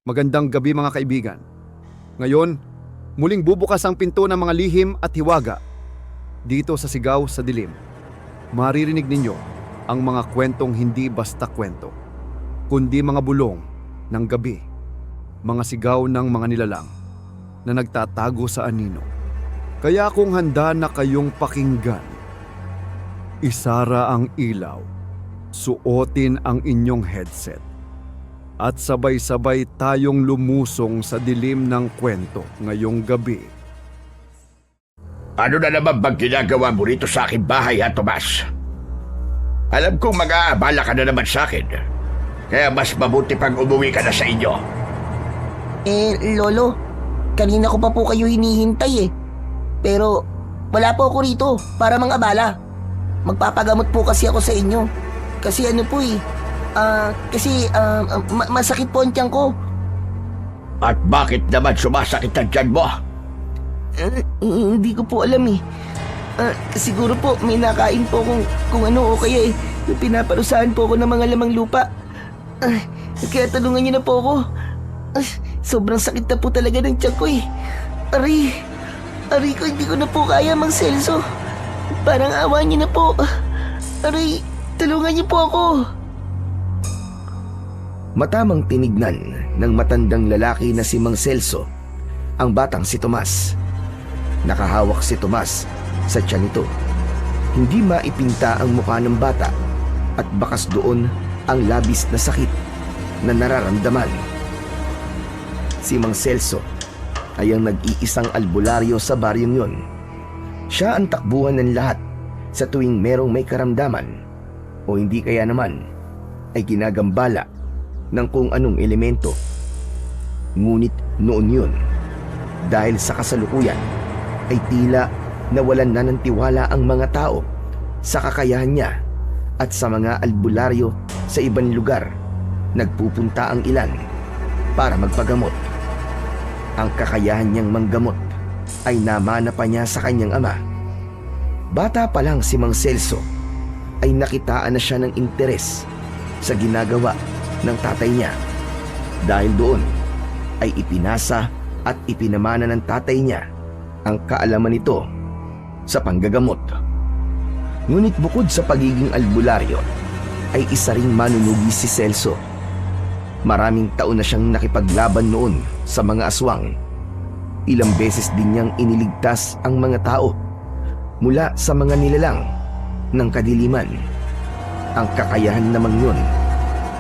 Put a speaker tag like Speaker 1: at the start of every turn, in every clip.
Speaker 1: Magandang gabi mga kaibigan. Ngayon, muling bubukas ang pinto ng mga lihim at hiwaga. Dito sa Sigaw sa Dilim, maririnig ninyo ang mga kwentong hindi basta kwento, kundi mga bulong ng gabi, mga sigaw ng mga nilalang na nagtatago sa anino. Kaya kung handa na kayong pakinggan, isara ang ilaw, suotin ang inyong headset, at sabay-sabay tayong lumusong sa dilim ng kwento ngayong gabi.
Speaker 2: Ano na naman bang ginagawa mo rito sa aking bahay, ha, Tomas? Alam kong mag-aabala ka na naman sa akin. Kaya mas mabuti pang umuwi ka na sa inyo.
Speaker 3: Lolo, kanina ko pa po kayo hinihintay eh. Pero wala po ako rito para mang-abala. Magpapagamot po kasi ako sa inyo. Kasi ano po eh, masakit po ang tiyan ko.
Speaker 2: At bakit naman sumasakit ang tiyan mo?
Speaker 3: Hindi ko po alam eh. Siguro po may nakain po kung ano o kaya eh, pinaparusahan po ako ng mga lamang lupa. Kaya tulungan niyo na po ako. Sobrang sakit na po talaga ng tiyan ko eh. Aray ko, hindi ko na po kaya, Mang Celso. Parang awa niyo na po. Aray, tulungan niyo po ako.
Speaker 4: Matamang tinignan ng matandang lalaki na si Mang Celso ang batang si Tomas. Nakahawak si Tomas sa tiyan nito. Hindi maipinta ang mukha ng bata at bakas doon ang labis na sakit na nararamdaman. Si Mang Celso ay ang nag-iisang albularyo sa baryong yon. Siya ang takbuhan ng lahat sa tuwing merong may karamdaman o hindi kaya naman ay ginagambala ng kung anong elemento. Ngunit noon yun, dahil sa kasalukuyan, ay tila nawalan na ng tiwala ang mga tao sa kakayahan niya at sa mga albularyo sa ibang lugar. Nagpupunta ang ilan para magpagamot. Ang kakayahan niyang manggamot ay namana pa niya sa kanyang ama. Bata pa lang si Mang Celso ay nakitaan na siya ng interes sa ginagawa ng tatay niya. Dahil doon ay ipinasa at ipinamana ng tatay niya ang kaalaman nito sa panggagamot. Ngunit bukod sa pagiging albularyo, ay isa ring manunugi si Celso. Maraming taon na siyang nakipaglaban noon sa mga aswang. Ilang beses din niyang iniligtas ang mga tao mula sa mga nilalang ng kadiliman. Ang kakayahan namang yun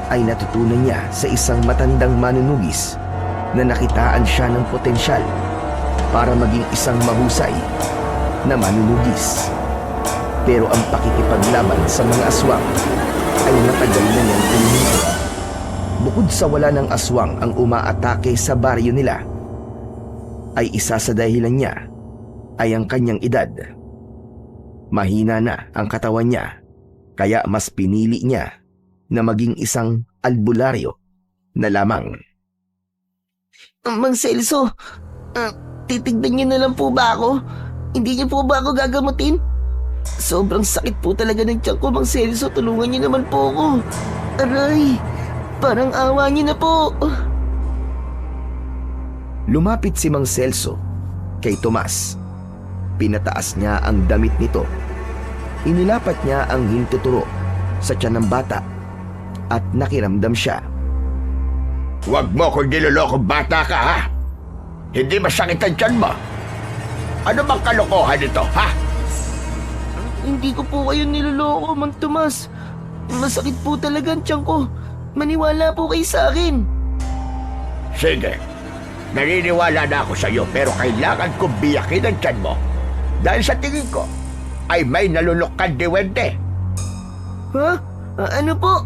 Speaker 4: ay natutunan niya sa isang matandang manunugis na nakitaan siya ng potensyal para maging isang mahusay na manunugis. Pero ang pakikipaglaban sa mga aswang ay matagal na niyang tinihinto. Bukod sa wala ng aswang ang umaatake sa baryo nila, ay isa sa dahilan niya ay ang kanyang edad. Mahina na ang katawan niya, kaya mas pinili niya na maging isang albularyo na lamang.
Speaker 3: Mang Celso, titignan niyo na lang po ba ako? Hindi niyo po ba ako gagamutin? Sobrang sakit po talaga ng tiyan ko, Mang Celso. Tulungan niyo naman po ako. Aray, parang awa niyo na po.
Speaker 4: Lumapit si Mang Celso kay Tomas. Pinataas niya ang damit nito. Inilapat niya ang hintuturo sa tiyan ng bata at nakiramdam siya.
Speaker 2: Huwag mo kung nilolokong bata ka, ha? Hindi masakit ang tiyan mo. Ano bang kalokohan ito, ha?
Speaker 3: Hindi ko po kayo niloloko, Mang Tomas. Masakit po talaga ang tiyan ko. Maniwala po kayo sa akin.
Speaker 2: Sige, naniniwala na ako sa iyo, pero kailangan kong biyakin ang tiyan mo. Dahil sa tingin ko, ay may nalulukad diwende.
Speaker 3: Ha? Ano po?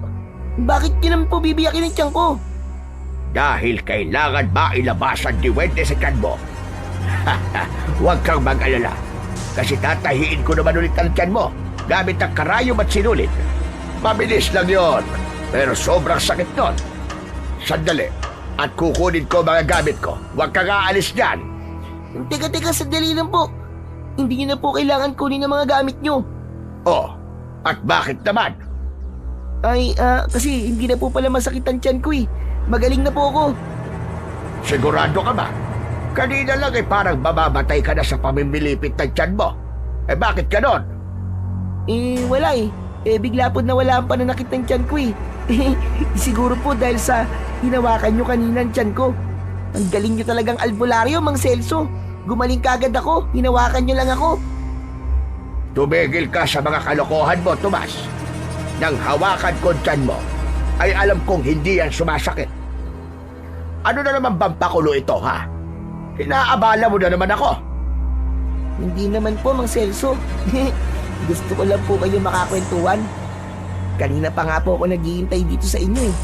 Speaker 3: Bakit niyo naman po bibiyakin ang tiyan ko?
Speaker 2: Dahil kailangan mailabas ang diwende sa tiyan mo. Huwag kang mag-alala, kasi tatahiin ko naman ulit ang tiyan mo gamit ang karayom at sinulit. Mabilis lang yon, pero sobrang sakit nun. Sandali, at kukunin ko mga gamit ko. Huwag kang aalis dyan.
Speaker 3: Teka, sandali lang po. Hindi niyo na po kailangan kunin ang mga gamit niyo.
Speaker 2: Oh, at bakit naman?
Speaker 3: Ay, kasi hindi na po pala masakit ang tiyan ko eh. Magaling na po ako.
Speaker 2: Sigurado ka ba? Kanina lang ay parang mamamatay ka na sa pamimilipit ng tiyan mo. Eh bakit ganon?
Speaker 3: Wala eh. Bigla po nawala ang pananakit ng tiyan ko eh. Siguro po dahil sa hinawakan nyo kanina ang tiyan ko. Ang galing nyo talagang albularyo, Mang Celso. Gumaling kagad ako, hinawakan nyo lang ako.
Speaker 2: Tumigil ka sa mga kalokohan mo, Tomas. Nang hawakan ko ang tiyan mo, ay alam kong hindi yan sumasakit. Ano na naman bang pakulo ito, ha? Inaabala mo na naman ako.
Speaker 3: Hindi naman po, Mang Celso. Gusto ko lang po kayo makakwentuhan. Kanina pa nga po ako naghihintay dito sa inyo eh.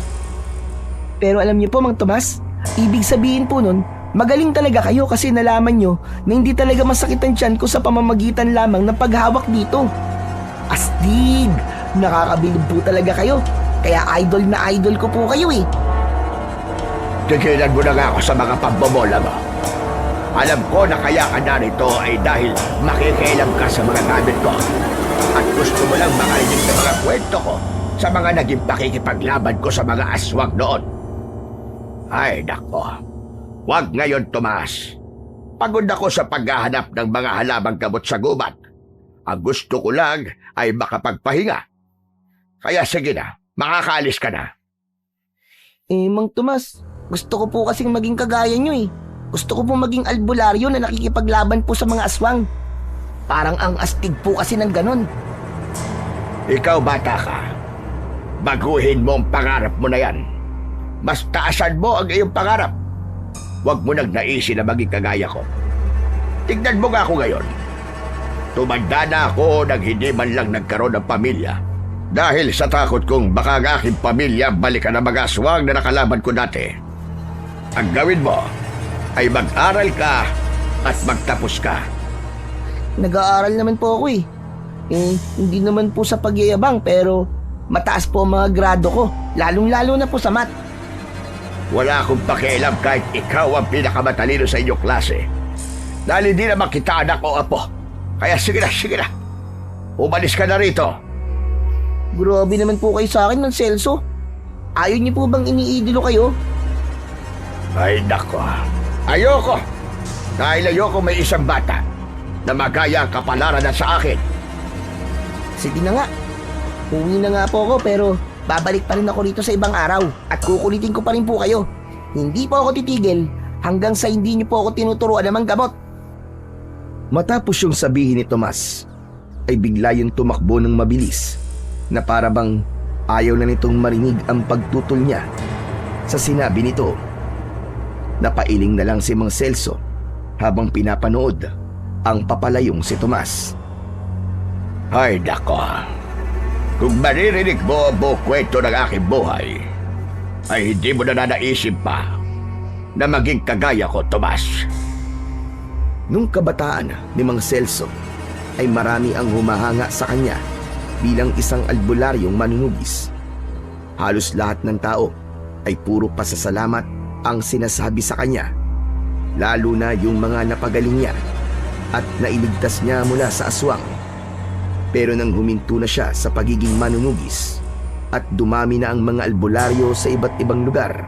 Speaker 3: Pero alam niyo po, Mang Tomas, ibig sabihin po nun, magaling talaga kayo kasi nalaman nyo na hindi talaga masakit ang tiyan ko sa pamamagitan lamang ng paghawak dito. Astig! Nakakabilib po talaga kayo. Kaya idol na idol ko po kayo eh.
Speaker 2: Tigilan mo na nga ako sa mga pambobola mo. Alam ko na kaya ka narito ay dahil makikialam ka sa mga gamit ko. At gusto mo lang makarinig ng mga kwento ko sa mga naging pakikipaglaban ko sa mga aswang noon. Ay, nako. Huwag ngayon, Tomas. Pagod ako sa paghahanap ng mga halamang gamot sa gubat. Ang gusto ko lang ay makapagpahinga. Kaya sige na, makakaalis ka na.
Speaker 3: Mang Tomas, gusto ko po kasing maging kagaya nyo eh. Gusto ko po maging albularyo na nakikipaglaban po sa mga aswang. Parang ang astig po kasi ng ganon.
Speaker 2: Ikaw, bata ka. Baguhin mo ang pangarap mo na yan. Mas taasan mo ang iyong pangarap. Huwag mo nang naisin na maging kagaya ko. Tignan mo nga ako ngayon. Tumanda na ako nang hindi man lang nagkaroon ng pamilya. Dahil sa takot kong baka ang aking pamilya balikan ang mga aswang na nakalaban ko dati. Ang gawin mo ay mag-aral ka at magtapos ka.
Speaker 3: Nag-aaral naman po ako eh. Hindi naman po sa pagyayabang pero mataas po ang mga grado ko. Lalong-lalo na po sa math.
Speaker 2: Wala akong pakialam kahit ikaw ang pinakamatalino sa inyong klase. Dahil hindi naman kita anak o apo. Kaya sige na. Umalis ka na rito.
Speaker 3: Grabe naman po kayo sa akin, Mang Celso. Ayaw niyo po bang iniidolo kayo?
Speaker 2: Ay nako. Ayoko. Dahil ayoko may isang bata na magaya ang kapalaran na sa akin.
Speaker 3: Sige na nga. Uwi na nga po ako pero babalik pa rin ako rito sa ibang araw at kukulitin ko pa rin po kayo. Hindi po ako titigil hanggang sa hindi niyo po ako tinuturuan ng mga gamot.
Speaker 4: Matapos yung sabihin ni Tomas, ay bigla yung tumakbo ng mabilis na para bang ayaw na nitong marinig ang pagtutol niya sa sinabi nito. Napailing na lang si Mang Celso habang pinapanood ang papalayong si Tomas.
Speaker 2: Ay nako. Kung maririnig mo ang buong kwento ng aking buhay, ay hindi mo na naisip pa na maging kagaya ko, Tomas.
Speaker 4: Nung kabataan ni Mang Celso ay marami ang humahanga sa kanya bilang isang albularyong manunugis. Halos lahat ng tao ay puro pasasalamat ang sinasabi sa kanya, lalo na yung mga napagaling niya at nailigtas niya mula sa aswang. Pero nang huminto na siya sa pagiging manunugis at dumami na ang mga albularyo sa iba't ibang lugar,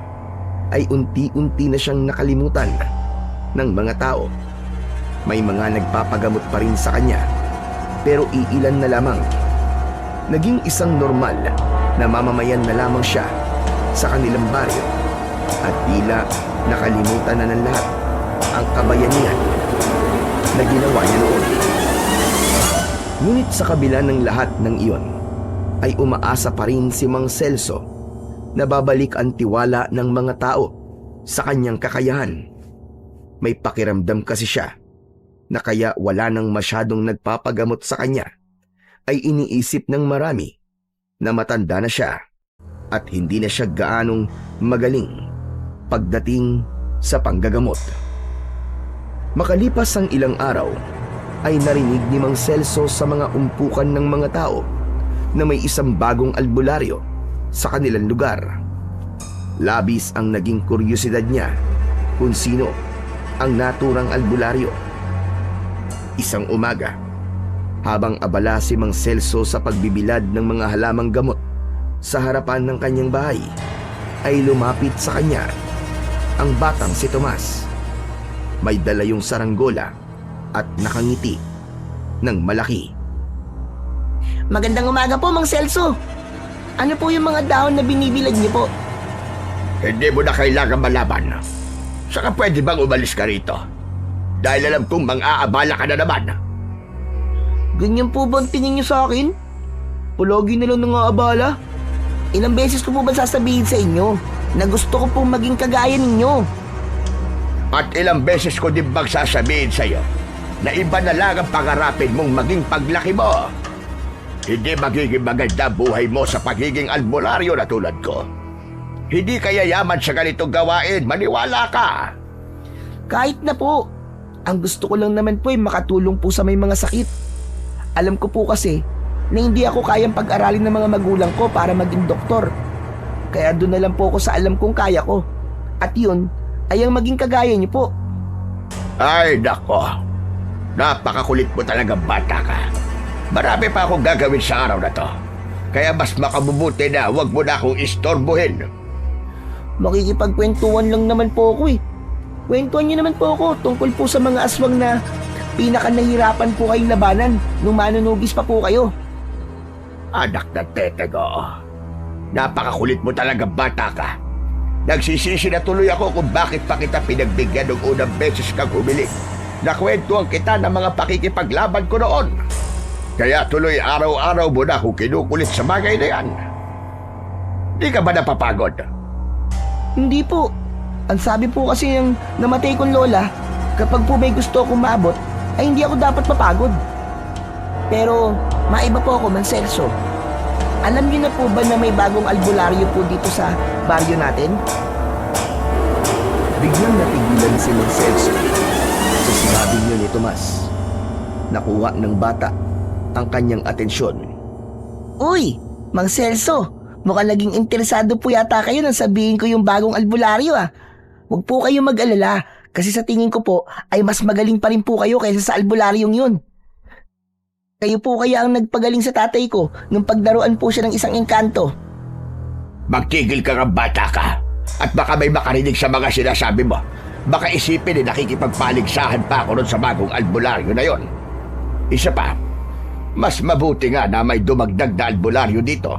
Speaker 4: ay unti-unti na siyang nakalimutan ng mga tao. May mga nagpapagamot pa rin sa kanya, pero iilan na lamang. Naging isang normal na mamamayan na lamang siya sa kanilang baryo at tila nakalimutan na ng lahat ang kabayanihan na ginawa niya noon. Ngunit sa kabila ng lahat ng iyon, ay umaasa pa rin si Mang Celso na babalik ang tiwala ng mga tao sa kanyang kakayahan. May pakiramdam kasi siya na kaya wala nang masyadong nagpapagamot sa kanya, ay iniisip ng marami na matanda na siya at hindi na siya gaanong magaling pagdating sa panggagamot. Makalipas ang ilang araw, ay narinig ni Mang Celso sa mga umpukan ng mga tao na may isang bagong albularyo sa kanilang lugar. Labis ang naging kuryosidad niya kung sino ang naturang albularyo. Isang umaga, habang abala si Mang Celso sa pagbibilad ng mga halamang gamot sa harapan ng kanyang bahay, ay lumapit sa kanya ang batang si Tomas. May dala yung saranggola at nakangiti ng malaki.
Speaker 3: Magandang umaga po, Mang Celso. Ano po yung mga dahon na binibilad niyo po?
Speaker 2: Hindi mo na kailangan malaman. Saka pwede bang umalis ka rito? Dahil alam kong mang-aabala ka na naman.
Speaker 3: Ganyan po ba ang tingin niyo sa akin? Palagi na lang nangaabala. Ilang beses ko po ba sasabihin sa inyo na gusto ko pong maging kagaya ninyo?
Speaker 2: At ilang beses ko din bang sasabihin sa'yo na iba na lang ang pangarapin mong maging paglaki mo. Hindi magiging maganda buhay mo sa pagiging albularyo na tulad ko. Hindi kaya yaman sa ganitong gawain, maniwala ka.
Speaker 3: Kahit na po. Ang gusto ko lang naman po ay makatulong po sa may mga sakit. Alam ko po kasi na hindi ako kayang pag-aralin ng mga magulang ko para maging doktor. Kaya doon na lang po ako sa alam kong kaya ko. At yun ay ang maging kagaya niyo po.
Speaker 2: Ay, nako. Napakakulit mo talaga, bata ka. Marami pa akong gagawin sa araw na to. Kaya mas makabubuti na huwag mo na akong istorbohin.
Speaker 3: Makikipagkwentuhan lang naman po ako eh. Kwentuhan niyo naman po ako tungkol po sa mga aswang na pinakanahirapan po kayong labanan nung manunugis pa po kayo.
Speaker 2: Anak na tetego. Napakakulit mo talaga, bata ka. Nagsisisi na tuloy ako kung bakit pa kita pinagbigyan ng unang beses kang humili. Nakwentuhan kita ng mga pakikipaglaban ko noon. Kaya tuloy araw-araw mo na akong kinukulit sa bagay na yan. Di ka ba napapagod?
Speaker 3: Hindi po. Ang sabi po kasi ng namatay kong lola, kapag po may gusto akong maabot, ay hindi ako dapat mapagod. Pero maiba po ako, Mang Celso. Alam niyo na po ba na may bagong albularyo po dito sa baryo natin?
Speaker 4: Biglang natigilan si Mang Celso sa sinabi niyo ni Tomas. Nakuha ng bata ang kanyang atensyon.
Speaker 3: Uy, Mang Celso, mukhang naging interesado po yata kayo nang sabihin ko yung bagong albularyo ah. Huwag po kayong mag-alala kasi sa tingin ko po ay mas magaling pa rin po kayo kaysa sa albularyong yun. Kayo po kaya ang nagpagaling sa tatay ko nung pagdaruan po siya ng isang engkanto.
Speaker 2: Magtigil ka nga, bata ka. At baka may makarinig sa mga sinasabi mo. Baka isipin na nakikipagpaligsahan pa ako nun sa bagong albularyo na yon. Isa pa, mas mabuti nga na may dumagdag na albularyo dito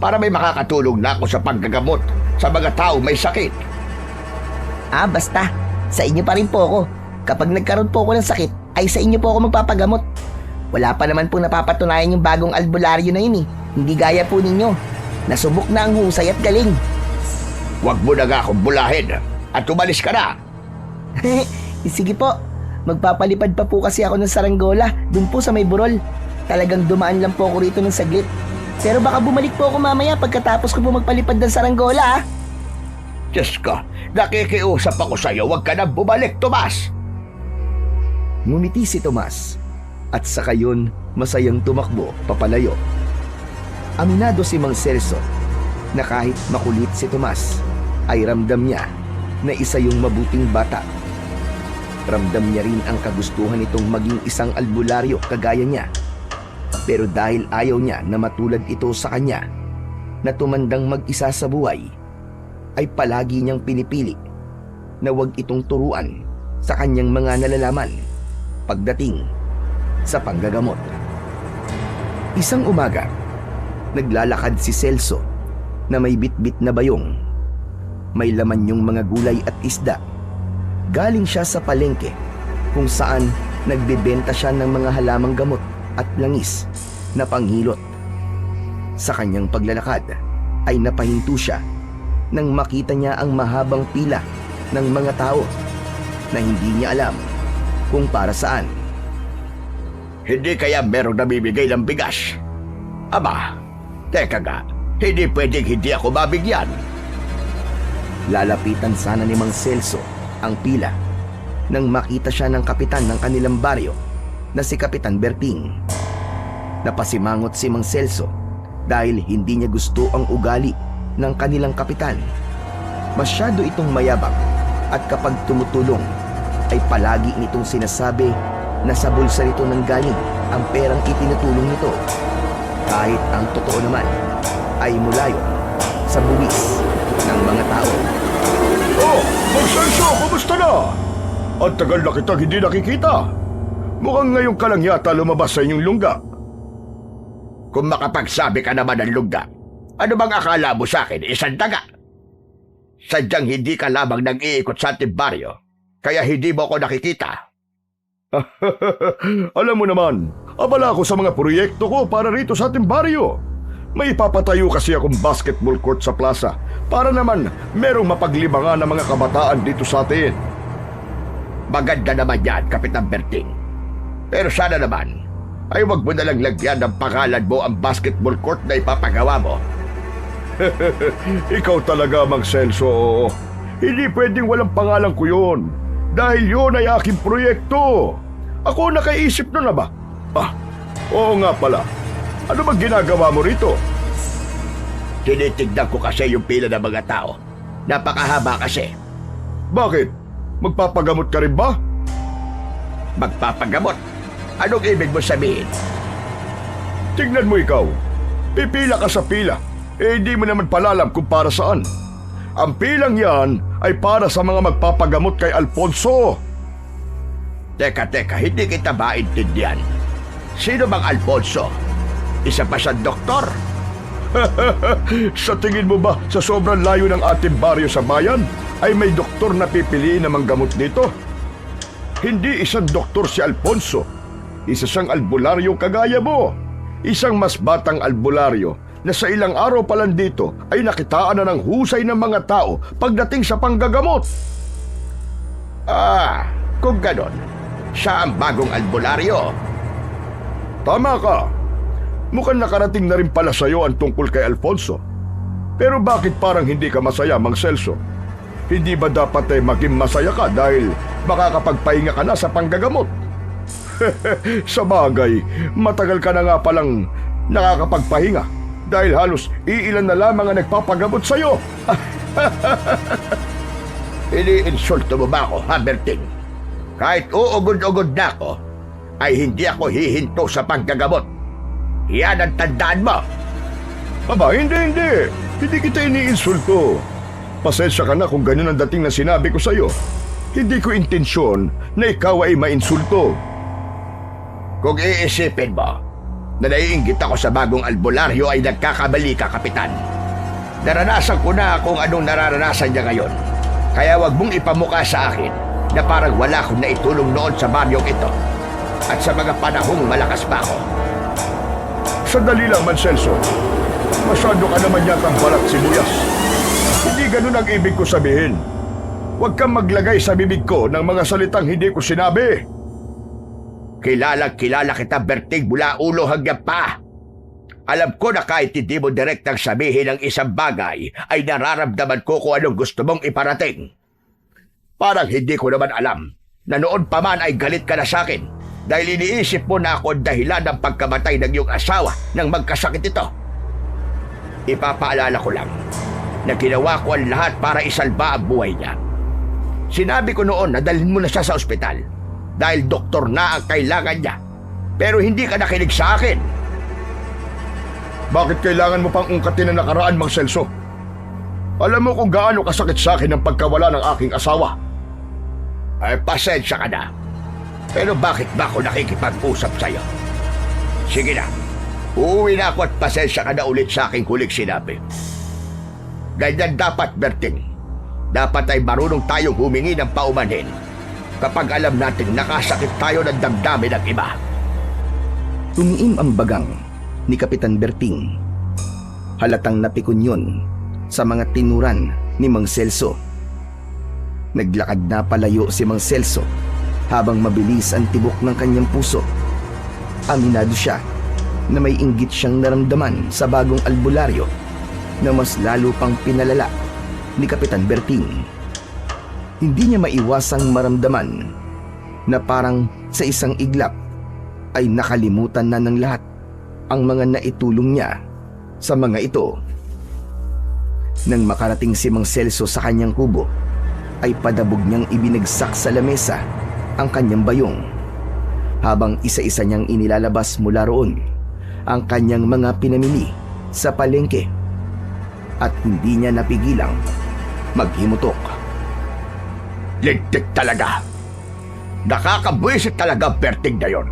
Speaker 2: para may makakatulong na ako sa paggagamot sa mga tao may sakit.
Speaker 3: Ah, basta. Sa inyo pa rin po ako. Kapag nagkaroon po ako ng sakit, ay sa inyo po ako magpapagamot. Wala pa naman po napapatunayan yung bagong albularyo na yun eh. Hindi gaya po ninyo. Nasubok na ang husay at galing.
Speaker 2: Huwag mo na nga akong bulahin at umalis ka na.
Speaker 3: Sige po. Magpapalipad pa po kasi ako ng saranggola dun po sa may burol. Talagang dumaan lang po ako rito ng saglit. Pero baka bumalik po ako mamaya pagkatapos ko po magpalipad ng saranggola ah.
Speaker 2: Diyos ko, nakikiusap ako sa'yo, huwag ka na bumalik, Tomas.
Speaker 4: Ngumiti si Tomas at sa kayon masayang tumakbo papalayo. Aminado si Mang Celso na kahit makulit si Tomas ay ramdam niya na isa yung mabuting bata. Ramdam niya rin ang kagustuhan nitong maging isang albularyo kagaya niya. Pero dahil ayaw niya na matulad ito sa kanya na tumandang mag-isa sa buhay, ay palagi niyang pinipili na huwag itong turuan sa kanyang mga nalalaman pagdating sa panggagamot. Isang umaga, naglalakad si Celso na may bitbit na bayong. May laman yung mga gulay at isda. Galing siya sa palengke kung saan nagbebenta siya ng mga halamang gamot at langis na panghilot. Sa kanyang paglalakad ay napahinto siya nang makita niya ang mahabang pila ng mga tao na hindi niya alam kung para saan.
Speaker 2: Hindi kaya merong namimigay ng bigas? Aba, teka nga, hindi pwedeng hindi ako mabigyan.
Speaker 4: Lalapitan sana ni Mang Celso ang pila nang makita siya ng kapitan ng kanilang baryo na si Kapitan Berting. Napasimangot si Mang Celso dahil hindi niya gusto ang ugali ng kanilang kapitan. Masyado itong mayabang at kapag tumutulong ay palagi nitong sinasabi na sa bulsa nito nang galing ang perang itinutulong nito. Kahit ang totoo naman ay mula yun sa buwis ng mga tao.
Speaker 2: Oh! Mang Celso, kumusta na? Ang tagal na kitang hindi nakikita. Mukhang ngayon ka lang yata lumabas sa inyong lungga. Kung makapagsabi ka naman ng lungga, ano bang akala mo sa akin? Isang daga. Sadyang hindi ka lamang nag-iikot sa ating baryo, kaya hindi mo ako nakikita. Alam mo naman, abala ako sa mga proyekto ko para rito sa ating baryo. May ipapatayo kasi akong basketball court sa plaza para naman merong mapaglibangan ng mga kabataan dito sa atin. Maganda naman yan, Kapitan Berting. Pero sana naman, ay wag mo nalang lagyan ng pangalan mo ang basketball court na ipapagawa mo. Ikaw talaga, Mang Celso. Hindi pwedeng walang pangalan ko yun. Dahil yun ay aking proyekto. Ako nakaisip nun na ba? Oo nga pala. Ano bang ginagawa mo rito? Tinitignan ko kasi yung pila ng mga tao. Napakahaba kasi. Bakit? Magpapagamot ka rin ba? Magpapagamot? Anong ibig mo sabihin? Tingnan mo ikaw. Pipila ka sa pila. Hindi mo naman palalam kung para saan. Ang pilang yan ay para sa mga magpapagamot kay Alfonso. Teka, hindi kita maintindihan. Sino bang Alfonso? Isa pa siyang doktor? Sa tingin mo ba sa sobrang layo ng ating baryo sa bayan ay may doktor na pipiliin na manggamot dito? Hindi isang doktor si Alfonso. Isa siyang albularyo kagaya mo. Isang mas batang albularyo na sa ilang araw pa lang dito ay nakitaan na ng husay ng mga tao pagdating sa panggagamot. Kung ganon, siya ang bagong albularyo. Tama ka. Mukhang nakarating na rin pala sa'yo ang tungkol kay Alfonso. Pero bakit parang hindi ka masaya, Mang Celso? Hindi ba dapat maging masaya ka dahil makakapagpahinga ka na sa panggagamot? Sa bagay, matagal ka na nga palang nakakapagpahinga dahil halos iilan na lamang ang nagpapagamot sa'yo. Ini-insulto mo ba ako, Berting? Kahit uugod-ugod na ako, ay hindi ako hihinto sa panggagamot. Yan ang tandaan mo. Aba, hindi. Hindi kita iniinsulto. Pasensya ka na kung ganun ang dating na sinabi ko sa'yo. Hindi ko intensyon na ikaw ay mainsulto. Kung iisipin mo na naiinggit ako sa bagong albularyo ay nagkakamali ka, Kapitan. Naranasan ko na kung anong nararanasan niya ngayon. Kaya wag mong ipamukha sa akin na parang wala akong naitulong noon sa baryong ito at sa mga panahong malakas pa ako. Sandali lang, Man Celso. Masyado ka naman yatang balat sibuyas. Hindi ganun ang ibig ko sabihin. Huwag kang maglagay sa bibig ko ng mga salitang hindi ko sinabi. Kilala kita, Berting, mula ulo hanggang pa. Alam ko na kahit hindi mo direktang sabihin ang isang bagay, ay nararamdaman ko kung anong gusto mong iparating. Parang hindi ko naman alam na noon pa man ay galit ka na sa akin dahil iniisip mo na ako dahilan ng pagkamatay ng iyong asawa nang magkasakit ito. Ipapaalala ko lang na ginawa ko ang lahat para isalba ang buhay niya. Sinabi ko noon na dalhin mo na siya sa ospital dahil doktor na ang kailangan niya. Pero hindi ka nakinig sa akin. Bakit kailangan mo pang ungkatin ang nakaraan, Mang Celso? Alam mo kung gaano kasakit sa akin ang pagkawala ng aking asawa. Ay, pasensya ka na. Pero bakit ba ako nakikipag-usap sa'yo? Sige na, uuwi na ako at pasensya ka na ulit sa aking huling sinabi. Ganyan dapat, Berting. Dapat ay marunong tayong humingi ng paumanhin kapag alam natin nakasakit tayo ng damdamin ng iba.
Speaker 4: Tumiim ang bagang ni Kapitan Berting. Halatang napikon yun sa mga tinuran ni Mang Celso. Naglakad na palayo si Mang Celso habang mabilis ang tibok ng kanyang puso. Aminado siya na may inggit siyang naramdaman sa bagong albularyo na mas lalo pang pinalala ni Kapitan Berting. Hindi niya maiwasang maramdaman na parang sa isang iglap ay nakalimutan na ng lahat ang mga naitulong niya sa mga ito. Nang makarating si Mang Celso sa kanyang kubo, ay padabog niyang ibinagsak sa lamesa ang kanyang bayong, habang isa-isa niyang inilalabas mula roon ang kanyang mga pinamili sa palengke, at hindi niya napigilang maghimutok.
Speaker 2: Lintik talaga. Nakakabwisit talaga ang perting na yon.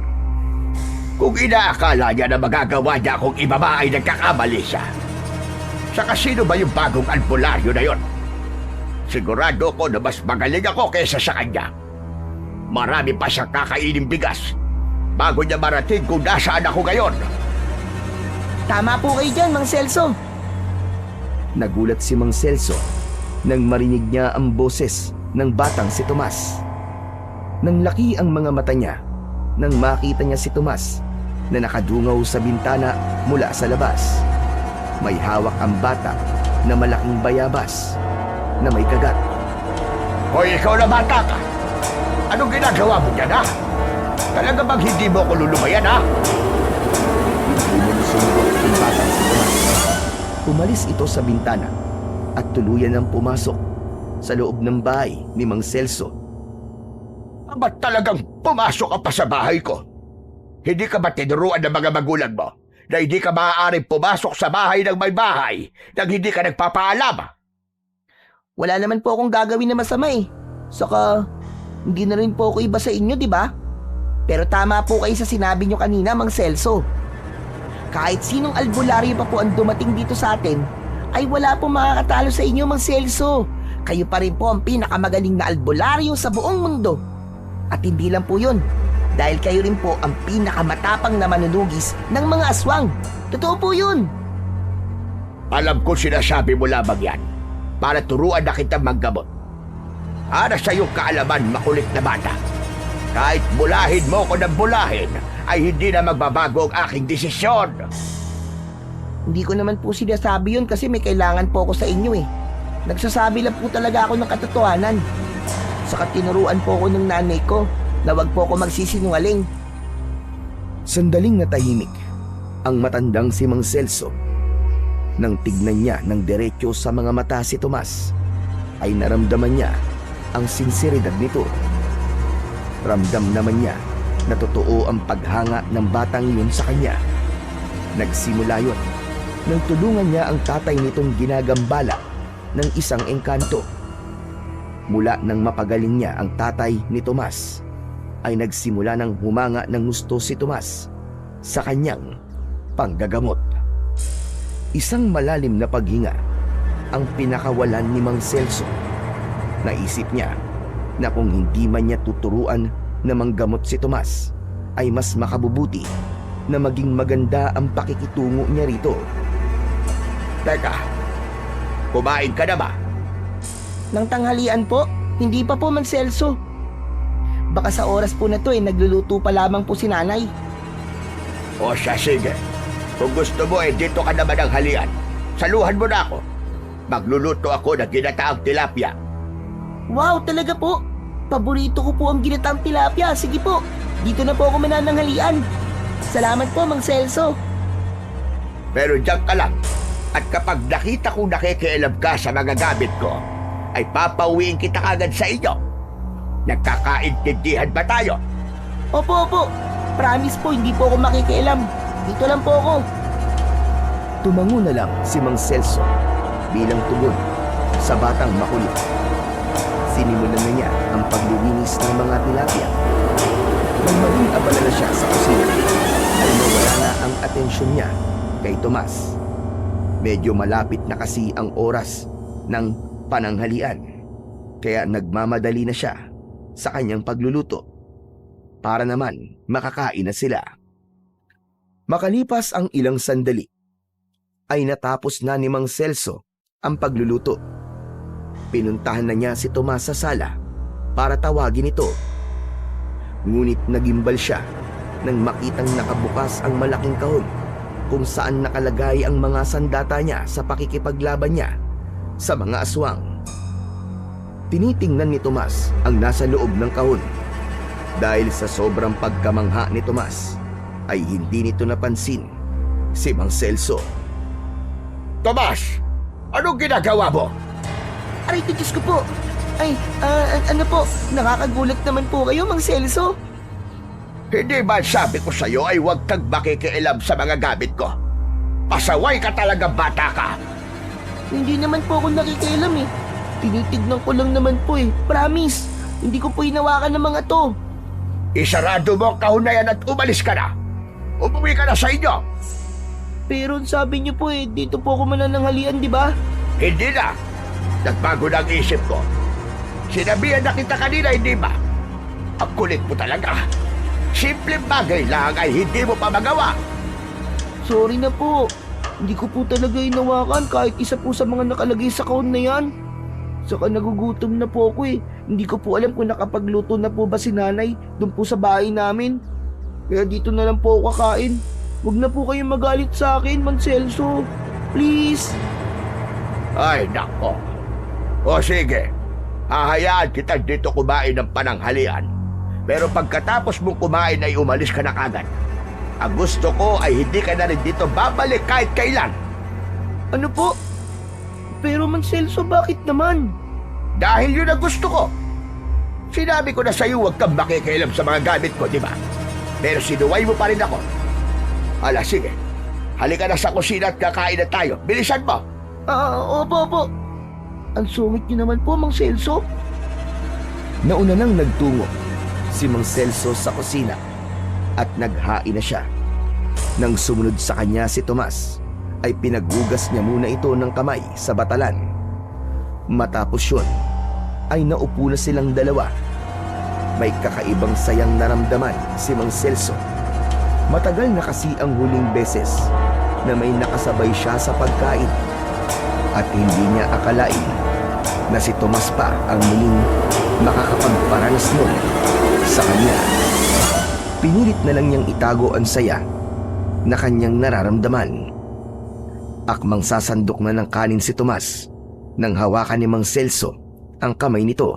Speaker 2: Kung inaakala niya na magagawa niya akong ibaba ay nagkakamali siya. Saka sino ba yung bagong albularyo na yon? Sigurado ko na mas magaling ako kaysa sa kanya. Marami pa siyang kakaining bigas bago niya marating kung nasaan ako ngayon.
Speaker 3: Tama po kayo dyan, Mang Celso.
Speaker 4: Nagulat si Mang Celso nang marinig niya ang boses ng batang si Tomas. Nang laki ang mga mata niya nang makita niya si Tomas na nakadungaw sa bintana mula sa labas. May hawak ang bata na malaking bayabas na may kagat.
Speaker 2: Hoy, ikaw na bata ka! Anong ginagawa mo dyan, ha? Talaga bang hindi mo ako lulubayan, ha?
Speaker 4: Hindi mo sumubok ang batang si Tomas. Umalis ito sa bintana at tuluyan ang pumasok sa loob ng bahay ni Mang Celso.
Speaker 2: Ba't talagang pumasok ka pa sa bahay ko? Hindi ka ba tinuruan ng mga magulang mo na hindi ka maaaring pumasok sa bahay ng may bahay nang hindi ka nagpapaalam?
Speaker 3: Wala naman po akong gagawin na masama eh. Saka, hindi na rin po ako iba sa inyo, di ba? Pero tama po kayo sa sinabi nyo kanina, Mang Celso. Kahit sinong albularyo pa po ang dumating dito sa atin, ay wala po makakatalo sa inyo, Mang Celso. Kayo pa rin po ang pinakamagaling na albularyo sa buong mundo. At hindi lang po yun, dahil kayo rin po ang pinakamatapang na manunugis ng mga aswang. Totoo po yun.
Speaker 2: Alam ko sinasabi mo lamang yan para turuan na kita manggamot. Para sa iyong kaalaman, makulit na bata. Kahit bulahin mo ko ng bulahin, ay hindi na magbabago ang aking desisyon.
Speaker 3: Hindi ko naman po sinasabi yun kasi may kailangan po ako sa inyo eh. Nagsasabi lang po talaga ako ng katotohanan. Saka tinuruan po ako ng nanay ko na wag po ako magsisinungaling.
Speaker 4: Sandaling natahimik ang matandang si Mang Celso. Nang tignan niya ng diretsyo sa mga mata si Tomas, ay naramdaman niya ang sinseridad nito. Ramdam naman niya na totoo ang paghanga ng batang yun sa kanya. Nagsimula yun nang tulungan niya ang tatay nitong ginagambala ng isang engkanto. Mula nang mapagaling niya ang tatay ni Tomas, ay nagsimula ng humanga ng gusto si Tomas sa kanyang panggagamot. Isang malalim na paghinga ang pinakawalan ni Mang Celso. Naisip niya na kung hindi man niya tuturuan na manggamot si Tomas, ay mas makabubuti na maging maganda ang pakikitungo niya rito.
Speaker 2: Teka, kumain ka na ba?
Speaker 3: Nang tanghalian po, hindi pa po, Mang Celso. Baka sa oras po na to nagluluto pa lamang po si nanay.
Speaker 2: O siya, sige. Kung gusto mo dito ka naman ang halian. Saluhan mo na ako. Magluluto ako ng ginataang tilapia.
Speaker 3: Wow, talaga po. Paborito ko po ang ginataang tilapia. Sige po, dito na po ako manananghalian. Salamat po, Mang Celso.
Speaker 2: Pero diyan ka lang. At kapag nakita kong nakikialam ka sa mga gamit ko, ay papauwiin kita agad sa inyo. Nagkakaintindihan ba tayo?
Speaker 3: Opo, opo. Promise po, hindi po ako makikialam. Dito lang po ako.
Speaker 4: Tumango na lang si Mang Celso bilang tugon sa batang makulit. Sinimulan na niya ang paglilinis ng mga tilapia. Nang maging abala na siya sa kusina, ay nawala na ang atensyon niya kay Tomas. Medyo malapit na kasi ang oras ng pananghalian, kaya nagmamadali na siya sa kanyang pagluluto para naman makakain na sila. Makalipas ang ilang sandali, ay natapos na ni Mang Celso ang pagluluto. Pinuntahan na niya si Tomas sa sala para tawagin ito. Ngunit nagimbal siya nang makitang nakabukas ang malaking kahon kung saan nakalagay ang mga sandata niya sa pakikipaglaban niya sa mga aswang. Tinitingnan ni Tomas ang nasa loob ng kahon. Dahil sa sobrang pagkamangha ni Tomas, ay hindi nito napansin si Mang Celso.
Speaker 2: Tomas! Anong ginagawa mo?
Speaker 3: Aray, Diyos ko po. Ay, ano po, nakakagulat naman po kayo, Mang Celso.
Speaker 2: Hindi ba sabi ko sa'yo ay huwag kang makikialam sa mga gamit ko? Pasaway ka talaga, bata ka!
Speaker 3: Hindi naman po ako nakikialam eh. Tinitignan ko lang naman po eh. Promise. Hindi ko po hinawakan ng mga to.
Speaker 2: Isarado mo ang kahunayan at umalis ka na. Umuwi ka na sa inyo.
Speaker 3: Pero sabi niyo po dito po ako manananghalian, di ba?
Speaker 2: Hindi na. Nagbago na ang isip ko. Sinabihan na kita kanina, hindi ba? Ang kulit mo talaga. Simpleng bagay lang ay hindi mo pa magawa.
Speaker 3: Sorry na po. Hindi ko po talaga hinawakan kahit isa po sa mga nakalagay sa kahon na yan. Saka nagugutom na po ako Hindi ko po alam kung nakapagluto na po ba si nanay doon po sa bahay namin. Kaya dito na lang po ako kakain. Huwag na po kayong magalit sa akin, Mang Celso. Please.
Speaker 2: Ay, nako. O sige, hahayaan kita dito kumain ng pananghalian. Pero pagkatapos mong kumain ay umalis ka na kagad. Ang gusto ko ay hindi ka na rin dito babalik kahit kailan.
Speaker 3: Ano po? Pero Mang Celso, bakit naman?
Speaker 2: Dahil yun ang gusto ko. Sinabi ko na sa'yo huwag kang makikialam sa mga gamit ko, di ba? Pero sinuway mo pa rin ako. Ala, sige. Halika na sa kusina at kakain na tayo. Bilisan mo.
Speaker 3: Opo. Ang sungit niyo naman po, Mang Celso.
Speaker 4: Nauna nang nagtungo si Mang Celso sa kusina at naghain na siya. Nang sumunod sa kanya si Tomas, ay pinaghugas niya muna ito ng kamay sa batalan. Matapos yun, ay naupo na silang dalawa. May kakaibang sayang naramdaman si Mang Celso. Matagal na kasi ang huling beses na may nakasabay siya sa pagkain. At hindi niya akalain na si Tomas pa ang muling makakapagparanas nun sa kanya. Pinilit na lang niyang itago ang saya na kanyang nararamdaman. Akmang sasandok na ng kanin si Tomas nang hawakan ni Mang Celso ang kamay nito.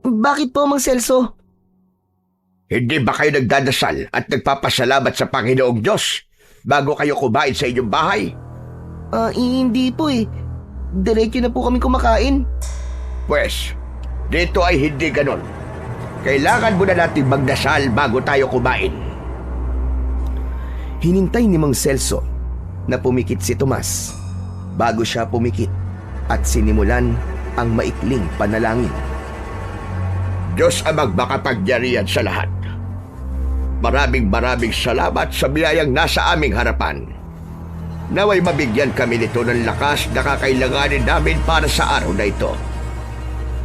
Speaker 3: Bakit po, Mang Celso?
Speaker 2: Hindi ba kayo nagdadasal at nagpapasalamat sa Panginoong Diyos bago kayo kumain sa inyong bahay?
Speaker 3: Hindi po Diretso na po kami kumakain.
Speaker 2: Pwes, dito ay hindi ganon. Kailangan muna natin magdasal bago tayo kumain.
Speaker 4: Hinintay ni Mang Celso na pumikit si Tomas bago siya pumikit at sinimulan ang maikling panalangin.
Speaker 2: Diyos amang makapagyarihan sa lahat. Maraming salamat sa biyayang nasa aming harapan. Naway mabigyan kami nito ng lakas na kakailanganin namin para sa araw na ito.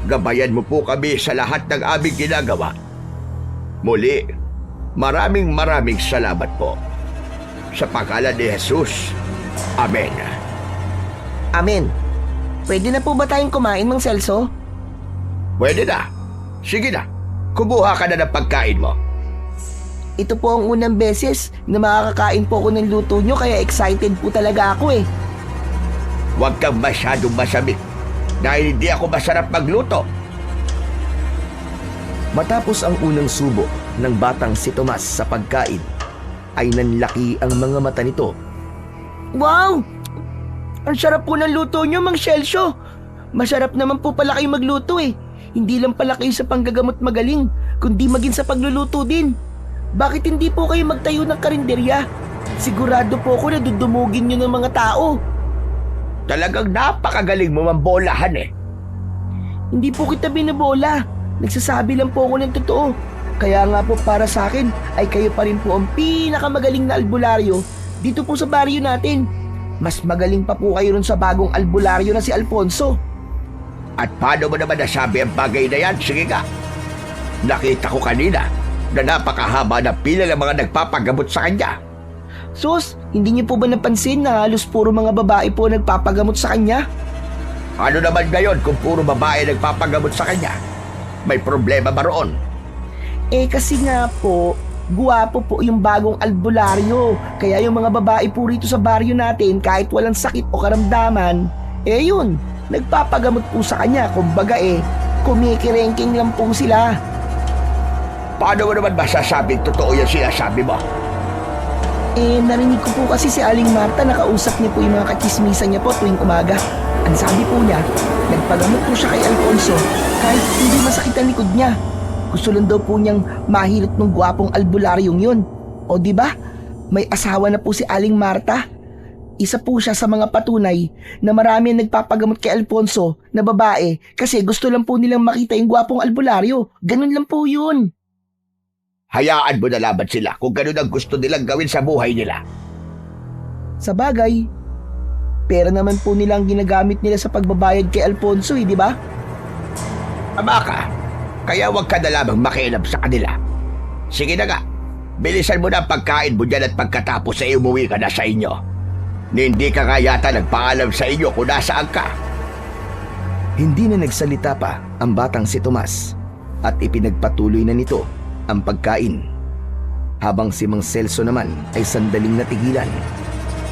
Speaker 2: Gabayan mo po kami sa lahat ng aming ginagawa. Muli, maraming salamat po. Sa pangalan ni Jesus. Amen.
Speaker 3: Amen. Pwede na po ba tayong kumain, Mang Celso?
Speaker 2: Pwede na. Sige na. Kumuha ka na ng pagkain mo.
Speaker 3: Ito po ang unang beses na makakakain po ako ng luto nyo kaya excited po talaga ako
Speaker 2: Huwag kang masyadong masamit dahil hindi ako masarap magluto.
Speaker 4: Matapos ang unang subo ng batang si Tomas sa pagkain, ay nanlaki ang mga mata nito.
Speaker 3: Wow! Ang sarap po ng luto nyo, Mang Celso. Masarap naman po pala kayo magluto Hindi lang pala kayo sa panggagamot magaling, kundi maging sa pagluluto din. Bakit hindi po kayo magtayo ng karinderya? Sigurado po ako na dudumugin nyo ng mga tao.
Speaker 2: Talagang napakagaling mo mambolahan
Speaker 3: Hindi po kita binabola. Nagsasabi lang po ako ng totoo. Kaya nga po para sa akin ay kayo pa rin po ang pinakamagaling na albularyo dito po sa baryo natin. Mas magaling pa po kayo ron sa bagong albularyo na si Alfonso.
Speaker 2: At paano mo naman nasabi ang bagay na yan? Sige ka. Nakita ko kanina na napakahaba na pila ng mga nagpapagamot sa kanya.
Speaker 3: Sus, hindi niyo po ba napansin na halos puro mga babae po nagpapagamot sa kanya?
Speaker 2: Ano naman ngayon kung puro babae nagpapagamot sa kanya? May problema ba roon?
Speaker 3: Kasi nga po, guwapo po yung bagong albularyo. Kaya yung mga babae po rito sa baryo natin kahit walang sakit o karamdaman, yun, nagpapagamot po sa kanya. Kumbaga kumikirengking lang po sila.
Speaker 2: Paano mo naman masasabing totoo yung sinasabi mo?
Speaker 3: Narinig ko po kasi si Aling Marta nakausap niya po yung mga kachismisan niya po tuwing umaga. Ang sabi po niya, nagpagamot po siya kay Alfonso kahit hindi masakit ang likod niya. Gusto lang daw po niyang mahilot ng gwapong albularyong yun. O di ba? May asawa na po si Aling Marta. Isa po siya sa mga patunay na marami ang nagpapagamot kay Alfonso na babae kasi gusto lang po nilang makita yung gwapong albularyo. Ganun lang po yun.
Speaker 2: Hayaan mo na laban sila kung ganun ang gusto nilang gawin sa buhay nila.
Speaker 3: Sa bagay, pera naman po nila ang ginagamit nila sa pagbabayad kay Alfonso di ba?
Speaker 2: Ama ka, kaya huwag ka na lamang makialam sa kanila. Sige na nga, bilisan mo na ang pagkain mo dyan at pagkatapos ay umuwi ka na sa inyo. Hindi ka nga yata nagpaalam sa inyo kung nasaan ka.
Speaker 4: Hindi na nagsalita pa ang batang si Tomas at ipinagpatuloy na nito ang pagkain. Habang si Mang Celso naman ay sandaling natigilan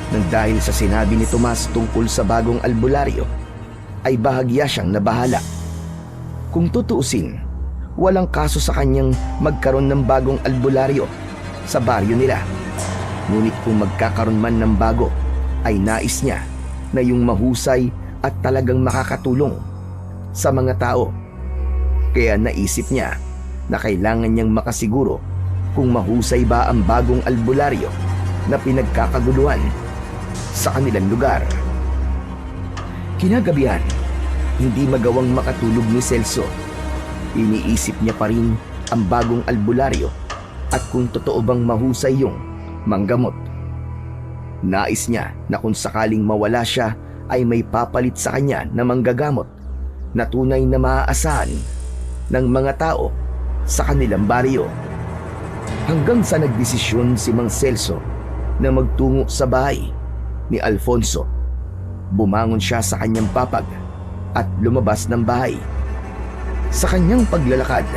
Speaker 4: nang dahil sa sinabi ni Tomas tungkol sa bagong albularyo ay bahagya siyang nabahala. Kung tutuusin, walang kaso sa kanyang magkaroon ng bagong albularyo sa baryo nila. Ngunit kung magkakaroon man ng bago, ay nais niya na yung mahusay at talagang makakatulong sa mga tao. Kaya naisip niya na kailangan niyang makasiguro kung mahusay ba ang bagong albularyo na pinagkakaguluhan sa kanilang lugar. Kinagabihan, hindi magawang makatulog ni Celso. Iniisip niya pa rin ang bagong albularyo at kung totoo bang mahusay yung manggamot. Nais niya na kung sakaling mawala siya ay may papalit sa kanya na manggagamot na tunay na maaasahan ng mga tao sa kanilang baryo. Hanggang sa nagdesisyon si Mang Celso na magtungo sa bahay ni Alfonso. Bumangon siya sa kanyang papag at lumabas ng bahay. Sa kanyang paglalakad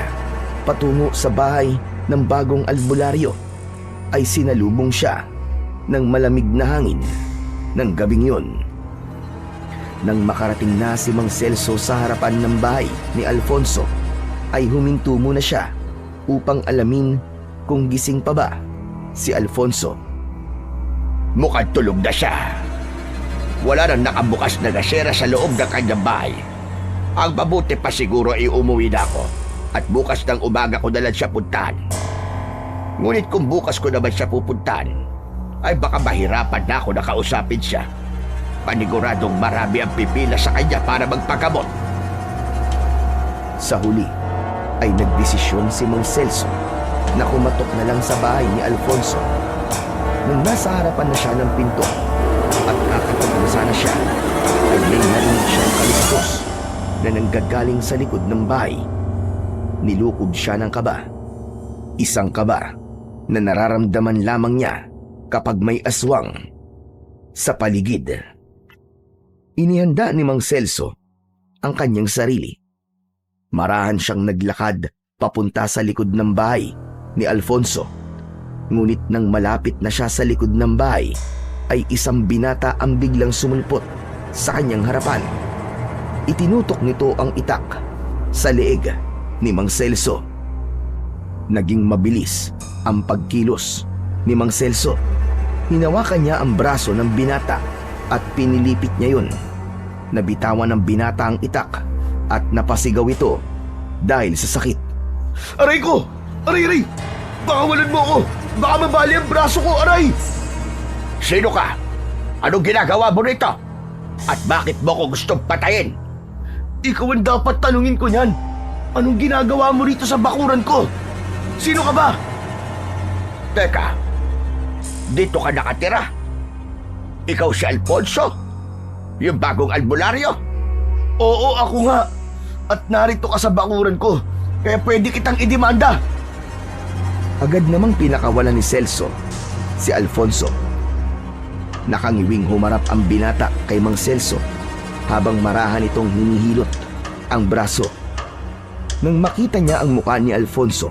Speaker 4: patungo sa bahay ng bagong albularyo ay sinalubong siya ng malamig na hangin ng gabing yun. Nang makarating na si Mang Celso sa harapan ng bahay ni Alfonso, ay huminto muna siya upang alamin kung gising pa ba si Alfonso.
Speaker 2: Mukhang tulog na siya. Wala nang nakabukas na gasera sa loob ng kanyang bahay. Ang mabuti pa siguro ay umuwi na ako at bukas ng umaga ko na lang siya puntahan. Ngunit kung bukas ko naman siya pupuntahan, ay baka mahirapan na ako na kausapin siya. Paniguradong marami ang pipila sa kanya para magpagamot.
Speaker 4: Sa huli ay nagdesisyon si Mang Celso na kumatok na lang sa bahay ni Alfonso. Nung nasa harapan na siya ng pinto at kakatapusa na siya, ay may narinig siyang kalistos na nanggagaling sa likod ng bahay. Nilukob siya ng kaba. Isang kaba na nararamdaman lamang niya kapag may aswang sa paligid. Inihanda ni Mang Celso ang kanyang sarili. Marahan siyang naglakad papunta sa likod ng bahay ni Alfonso. Ngunit nang malapit na siya sa likod ng bahay, ay isang binata ang biglang sumulpot sa kanyang harapan. Itinutok nito ang itak sa leeg ni Mang Celso. Naging mabilis ang pagkilos ni Mang Celso. Hinawakan niya ang braso ng binata at pinilipit niya yun. Nabitawan ng binata ang itak at napasigaw ito dahil sa sakit.
Speaker 2: Aray ko! Aray! Pakawalan mo ako! Baka mabali ang braso ko, aray! Sino ka? Anong ginagawa mo rito? At bakit mo ko gustong patayin?
Speaker 3: Ikaw ang dapat tanungin ko niyan. Anong ginagawa mo rito sa bakuran ko? Sino ka ba?
Speaker 2: Teka, dito ka nakatira? Ikaw si Alfonso? Yung bagong albularyo?
Speaker 3: Oo, ako nga. At narito ka sa bakuran ko. Kaya pwede kitang idemanda.
Speaker 4: Agad namang pinakawalan ni Celso si Alfonso. Nakangiwing humarap ang binata kay Mang Celso habang marahan itong hinihilot ang braso. Nang makita niya ang mukha ni Alfonso,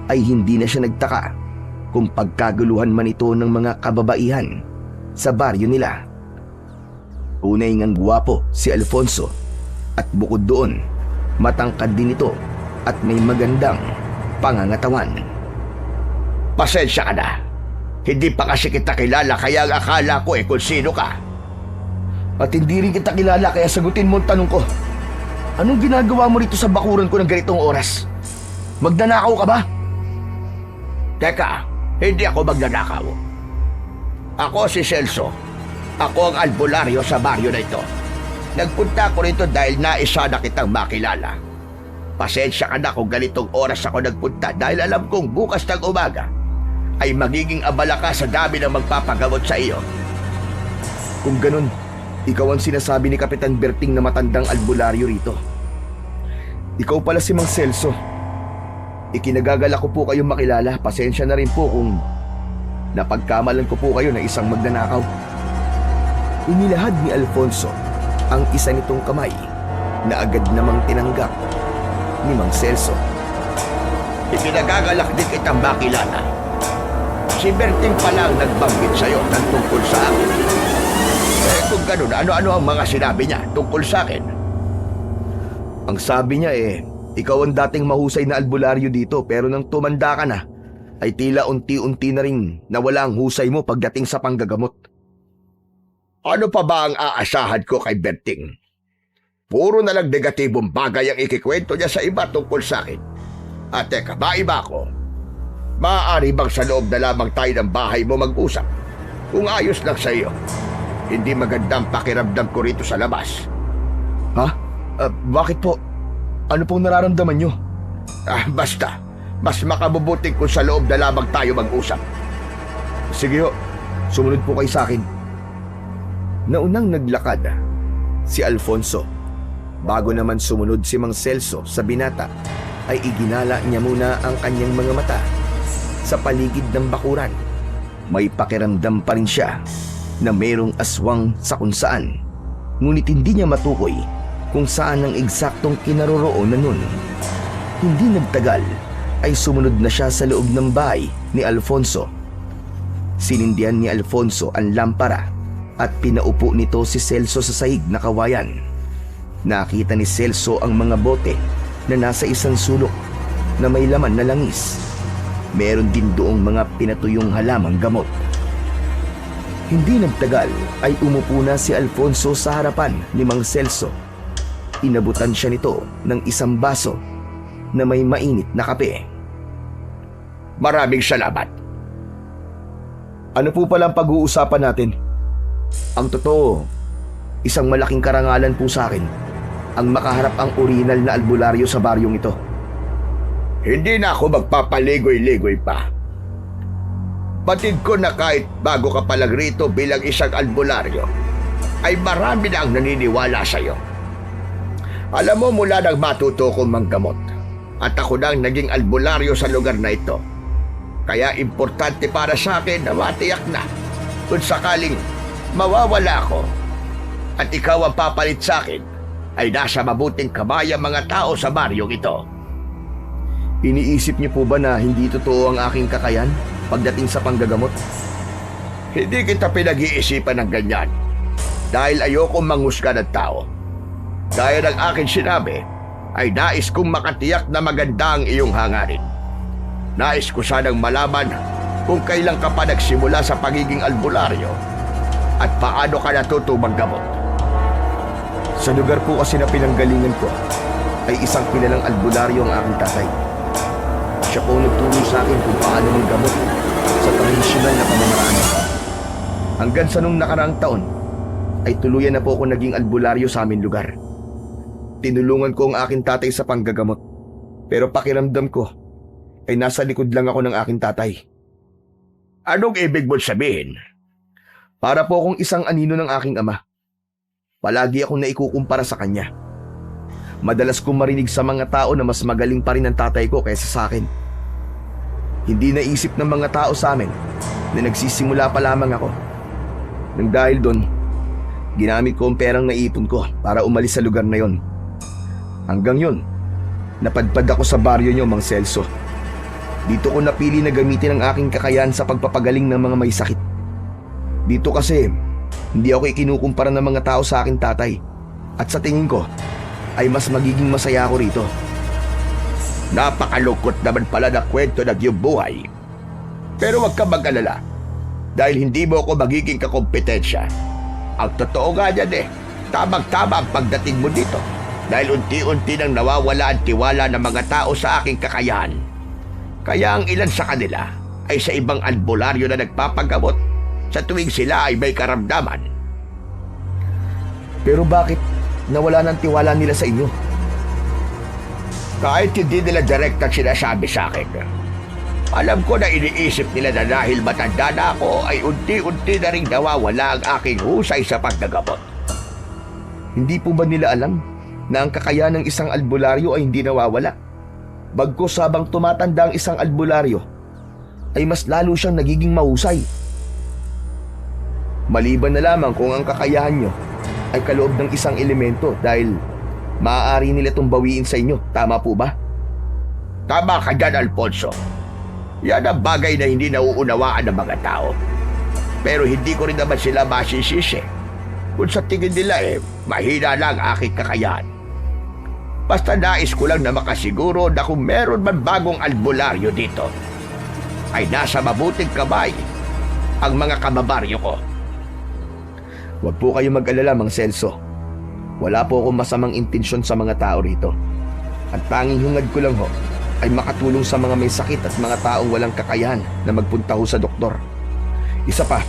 Speaker 4: ay hindi na siya nagtaka kung pagkaguluhan man ito ng mga kababaihan sa baryo nila. Tunay ngang guwapo si Alfonso at bukod doon, matangkad din ito at may magandang pangangatawan.
Speaker 2: Pasensya ka na. Hindi pa kasi kita kilala kaya ang akala ko kung sino ka.
Speaker 3: At hindi rin kita kilala kaya sagutin mo ang tanong ko. Anong ginagawa mo rito sa bakuran ko ng ganitong oras? Magnanakaw ka ba?
Speaker 2: Teka, hindi ako magnanakaw. Ako si Celso, Ako ang albularyo sa baryo na ito. Nagpunta ako rito dahil naisa na kitang makilala. Pasensya ka na kung ganitong oras ako nagpunta dahil alam kong bukas ng umaga ay magiging abala ka sa dami ng magpapagamot sa iyo.
Speaker 4: Kung ganun, ikaw ang sinasabi ni Kapitan Berting na matandang albularyo rito. Ikaw pala si Mang Celso. Ikinagagala ko po kayong makilala. Pasensya na rin po kung napagkamalan ko po kayo na isang magnanakaw. Inilahad ni Alfonso ang isa nitong kamay na agad namang tinanggap ni Mang Celso.
Speaker 2: Ikinagagalak din kitang makilala. Si Berting pala ang nagbanggit sa'yo ng tungkol sa akin. Kung ganun, ano-ano ang mga sinabi niya tungkol sa akin?
Speaker 4: Ang sabi niya ikaw ang dating mahusay na albularyo dito pero nang tumanda ka na, ay tila unti-unti na rin nawala ang husay mo pagdating sa panggagamot.
Speaker 2: Ano pa ba ang aasahan ko kay Berting? Puro na lang negatibong bagay ang ikikwento niya sa iba tungkol sa akin. At teka, maiba ko. Maaari bang sa loob na lamang tayo ng bahay mo mag-usap? Kung ayos lang sa iyo. Hindi magandang pakiramdam ko rito sa labas.
Speaker 4: Ha? Bakit po? Ano pong nararamdaman nyo?
Speaker 2: Basta. Mas makabubuting kung sa loob na lamang tayo mag-usap.
Speaker 4: Sige ho, sumunod po kayo sa akin. Naunang naglakad si Alfonso. Bago naman sumunod si Mang Celso sa binata, ay iginala niya muna ang kanyang mga mata sa paligid ng bakuran. May pakiramdam pa rin siya na mayroong aswang sa kung saan, ngunit hindi niya matukoy kung saan ang eksaktong kinaroroonan nun. Hindi nagtagal ay sumunod na siya sa loob ng bahay ni Alfonso. Sinindihan ni Alfonso ang lampara at pinaupo nito si Celso sa sahig na kawayan. Nakita ni Celso ang mga bote na nasa isang sulok na may laman na langis. Meron din doong mga pinatuyong halamang gamot. Hindi nagtagal ay umupo na si Alfonso sa harapan ni Mang Celso. Inabutan siya nito ng isang baso na may mainit na kape.
Speaker 2: Maraming salamat.
Speaker 4: Ano po pala ang pag-uusapan natin? Ang totoo, isang malaking karangalan po sa akin ang makaharap ang orihinal na albularyo sa baryong ito.
Speaker 2: Hindi na ako magpapaligoy-ligoy pa. Batid ko na kahit bago ka palang rito bilang isang albularyo, ay marami na ang naniniwala sa iyo. Alam mo, mula nang matuto kong manggamot, at ako nang naging albularyo sa lugar na ito, kaya importante para sa akin na matiyak na kung sakaling mawawala ako at ikaw ang papalit sa akin, ay nasa mabuting kamay ang mga tao sa baryong ito.
Speaker 4: Iniisip niyo po ba na hindi totoo ang aking kakayan pagdating sa panggagamot?
Speaker 2: Hindi kita pinag-iisipan ng ganyan dahil ayokong manghusga ng tao. Dahil ang akin sinabi ay nais kong makatiyak na maganda ang iyong hangarin. Nais ko sanang malaman kung kailan ka pa nagsimula sa pagiging albularyo at paano ka natuto manggamot.
Speaker 4: Sa lugar po kasi na pinanggalingan ko ay isang kilalang albularyo ang aking tatay. Siya po nagturo sa akin kung paano manggamot sa tradisyonal na pamamaraan. Hanggang sa nung nakaraang taon ay tuluyan na po ako naging albularyo sa aming lugar. Tinulungan ko ang aking tatay sa panggagamot, pero pakiramdam ko ay nasa likod lang ako ng aking tatay.
Speaker 2: Anong ibig mo sabihin?
Speaker 4: Para po akong isang anino ng aking ama. Palagi akong naikukumpara sa kanya. Madalas kong marinig sa mga tao na mas magaling pa rin ang tatay ko kaysa sa akin. Hindi naisip ng mga tao sa amin na nagsisimula pa lamang ako. Nang dahil doon, ginamit ko ang perang naipon ko para umalis sa lugar na yon. Hanggang yun, napadpad ako sa baryo nyo, Mang Celso. Dito ko napili na gamitin ang aking kakayahan sa pagpapagaling ng mga may sakit. Dito kasi, hindi ako ikinukumpara ng mga tao sa aking tatay. At sa tingin ko, ay mas magiging masaya ako rito.
Speaker 2: Napakalungkot naman pala na kwento ng iyong buhay. Pero huwag ka mag-alala dahil hindi mo ako magiging kakompetensya. Ang totoo nga yan tamang-tama ang pagdating mo dito dahil unti-unti nang nawawala ang tiwala ng mga tao sa aking kakayahan. Kaya ang ilan sa kanila ay sa ibang albularyo na nagpapagamot sa tuwing sila ay may karamdaman
Speaker 4: Pero bakit nawala ng tiwala nila sa inyo?
Speaker 2: Kahit hindi nila direktang sinasabi sa akin, alam ko na iniisip nila na dahil matanda na ako ay unti-unti na rin nawawala ang aking husay sa paggagamot.
Speaker 4: Hindi po ba nila alam na ang kakayahan ng isang albularyo ay hindi nawawala? Bagkus habang tumatanda ang isang albularyo, ay mas lalo siyang nagiging mahusay. Maliban na lamang kung ang kakayahan nyo ay kaloob ng isang elemento dahil maaari nila itong bawiin sa inyo. Tama po ba?
Speaker 2: Tama ka dyan, Alfonso. Yan ang bagay na hindi nauunawaan ng mga tao. Pero hindi ko rin naman sila masisisi. Kung sa tingin nila mahina lang aking kakayahan. Basta nais ko lang na makasiguro na kung meron man bagong albularyo dito, ay nasa mabuting kamay ang mga kababaryo ko.
Speaker 4: Huwag po kayo mag-alala, Mang Celso. Wala po akong masamang intensyon sa mga tao rito. Ang tanging hungad ko lang ho ay makatulong sa mga may sakit at mga taong walang kakayahan na magpunta ho sa doktor. Isa pa,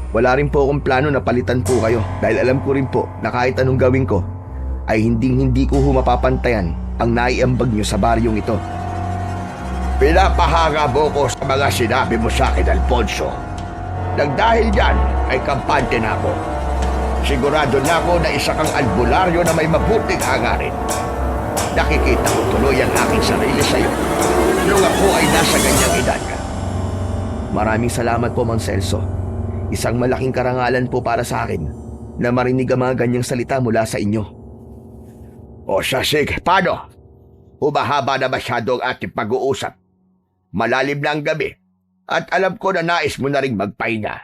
Speaker 4: wala rin po akong plano na palitan po kayo dahil alam ko rin po na kahit anong gawin ko ay hindi ko ho mapapantayan ang naiambag nyo sa baryong ito.
Speaker 2: Pinapahanga mo ko sa mga sinabi mo sa akin, Alfonso. Nang dahil dyan ay kampante na ako. Sigurado na ako na isa kang albularyo na may mabuting hangarin. Nakikita ko tuloy ang aking sarili sa iyo nung ako ay nasa ganyang edad.
Speaker 4: Maraming salamat po, Mang Celso. Isang malaking karangalan po para sa akin na marinig ang mga ganyang salita mula sa inyo.
Speaker 2: O siya, sige, paano? Humahaba na masyado ang ating pag-uusap. Malalim na ang gabi at alam ko na nais mo na rin magpahinga.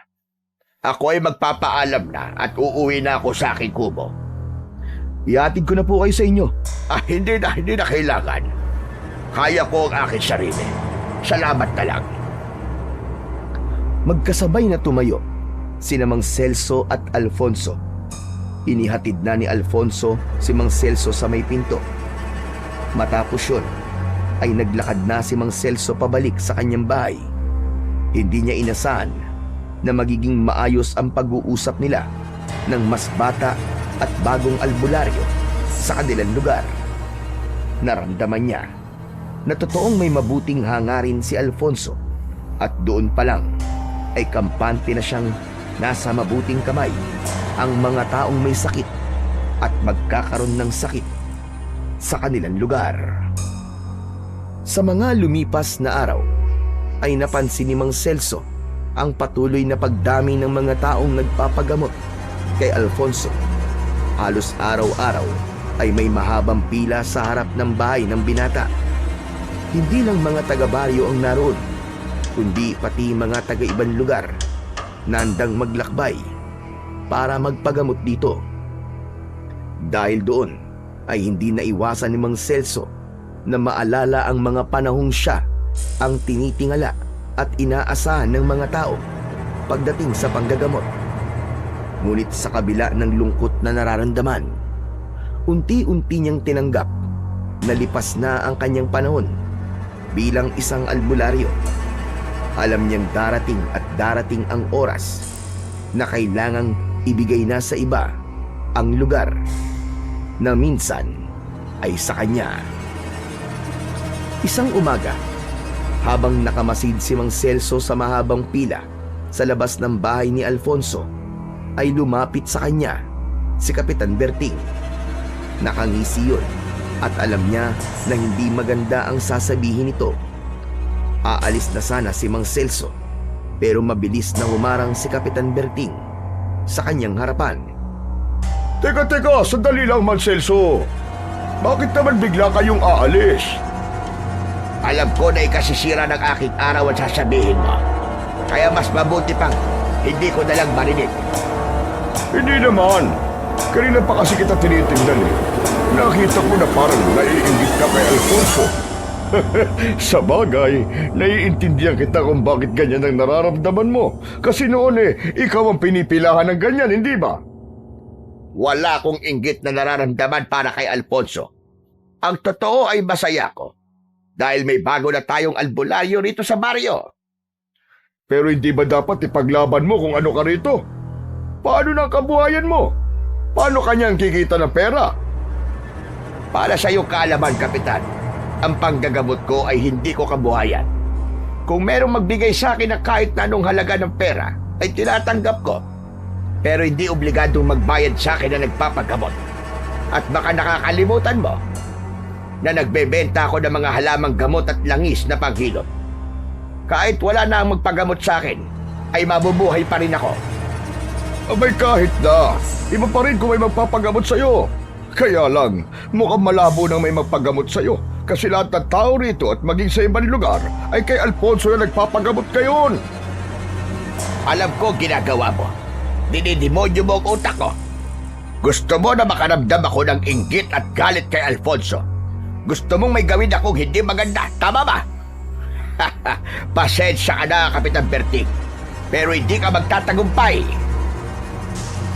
Speaker 2: Ako ay magpapaalam na at uuwi na ako sa aking kubo.
Speaker 4: Ihatid ko na po kayo sa inyo.
Speaker 2: Hindi na kailangan. Kaya ko ang aking sarili. Salamat na lang.
Speaker 4: Magkasabay na tumayo sina Mang Celso at Alfonso. Inihatid na ni Alfonso si Mang Celso sa may pinto. Matapos yun, ay naglakad na si Mang Celso pabalik sa kanyang bahay. Hindi niya inasahan na magiging maayos ang pag-uusap nila ng mas bata at bagong albularyo sa kanilang lugar. Naramdaman niya na totoong may mabuting hangarin si Alfonso at doon pa lang ay kampante na siyang nasa mabuting kamay ang mga taong may sakit at magkakaroon ng sakit sa kanilang lugar. Sa mga lumipas na araw ay napansin ni Mang Celso ang patuloy na pagdami ng mga taong nagpapagamot kay Alfonso. Halos araw-araw ay may mahabang pila sa harap ng bahay ng binata. Hindi lang mga taga-baryo ang naroon, kundi pati mga taga-ibang lugar na handang maglakbay para magpagamot dito. Dahil doon ay hindi naiwasan ni Mang Celso na maalala ang mga panahong siya ang tinitingala at inaasahan ng mga tao pagdating sa panggagamot. Ngunit sa kabila ng lungkot na nararamdaman, unti-unti niyang tinanggap na lipas na ang kanyang panahon bilang isang albularyo. Alam niyang darating ang oras na kailangang ibigay na sa iba ang lugar na minsan ay sa kanya. Isang umaga, habang nakamasid si Mang Celso sa mahabang pila sa labas ng bahay ni Alfonso, ay lumapit sa kanya si Kapitan Berting. Nakangisi yun at alam niya na hindi maganda ang sasabihin nito. Aalis na sana si Mang Celso pero mabilis na humarang si Kapitan Berting sa kanyang harapan.
Speaker 2: Teka, sandali lang, Mang Celso. Bakit naman bigla kayong aalis? Alam ko na ikasisira ng aking araw at sasabihin mo. Kaya mas mabuti pang hindi ko na lang marinig. Hindi naman. Kanina pa kasi kita tinitingnan eh. Nakita ko na parang naiinggit ka kay Alfonso. Sa bagay, naiintindihan kita kung bakit ganyan ang nararamdaman mo. Kasi noon ikaw ang pinipilahan ng ganyan, hindi ba? Wala akong inggit na nararamdaman para kay Alfonso. Ang totoo ay masaya ko. Dahil may bago na tayong albularyo rito sa baryo. Pero hindi ba dapat ipaglaban mo kung ano ka rito? Paano na ang kabuhayan mo? Paano kanyang kikita ng pera? Para sa iyong kaalaman, Kapitan, ang panggagamot ko ay hindi ko kabuhayan. Kung merong magbigay sa akin ng kahit na anong halaga ng pera, ay tinatanggap ko. Pero hindi obligadong magbayad sa akin na nagpapagamot. At baka nakakalimutan mo na nagbebenta ako ng mga halamang gamot at langis na panghilot. Kahit wala na ang magpagamot sa akin, ay mabubuhay pa rin ako. Abay kahit na, iba pa rin kung may magpapagamot sa'yo. Kaya lang, mukhang malabo nang may magpagamot sa'yo. Kasi lahat ng tao rito at maging sa ibang lugar ay kay Alfonso na nagpapagamot kayon. Alam ko ginagawa mo. Dinidemonyo mo ang utak ko. Gusto mo na makaramdam ako ng inggit at galit kay Alfonso. Gusto mong may gawin akong hindi maganda, tama ba? Pasensya ka na, Kapitan Berting. Pero hindi ka magtatagumpay.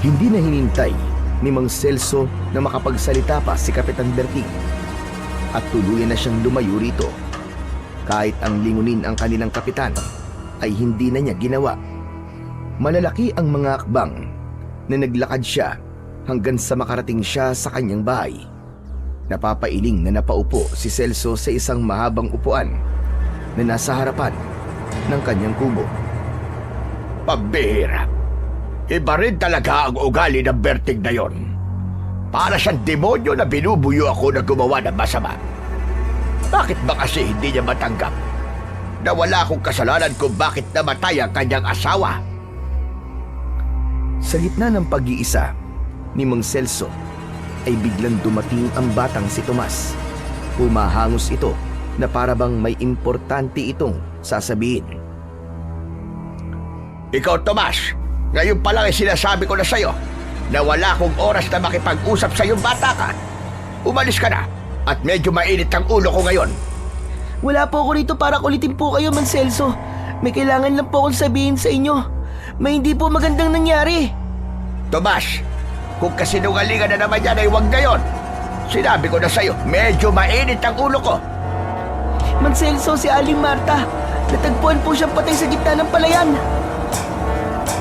Speaker 4: Hindi na hinintay ni Mang Celso na makapagsalita pa si Kapitan Berting at tuluyan na siyang lumayo rito. Kahit ang lingunin ang kanilang kapitan ay hindi na niya ginawa. Malalaki ang mga akbang na naglakad siya hanggang sa makarating siya sa kanyang bahay. Napapailing na napaupo si Celso sa isang mahabang upuan na nasa harapan ng kanyang kubo.
Speaker 2: Pambihira. Iba rin talaga ang ugali ng Berting na yon. Para siyang demonyo na binubuyo ako na gumawa ng masama. Bakit ba kasi hindi niya matanggap na wala akong kasalanan kung bakit namatay ang kanyang asawa?
Speaker 4: Sa gitna ng pag-iisa ni Mang Celso ay biglang dumating ang batang si Tomas. Humahangos ito na para bang may importante itong sasabihin.
Speaker 2: Ikaw, Tomas, ngayon pa lang ay sinasabi ko na sa'yo na wala akong oras na makipag-usap sa iyong bata ka. Umalis ka na at medyo mainit ang ulo ko ngayon.
Speaker 3: Wala po ako rito para kulitin po kayo, Mang Celso. May kailangan lang po akong sabihin sa inyo. May hindi po magandang nangyari.
Speaker 2: Tomas, kung kasinungalingan na naman yan ay huwag ngayon. Sinabi ko na sa'yo, medyo mainit ang ulo ko.
Speaker 3: Mang Celso, si Aling Marta. Natagpuan po siyang patay sa gitna ng palayan.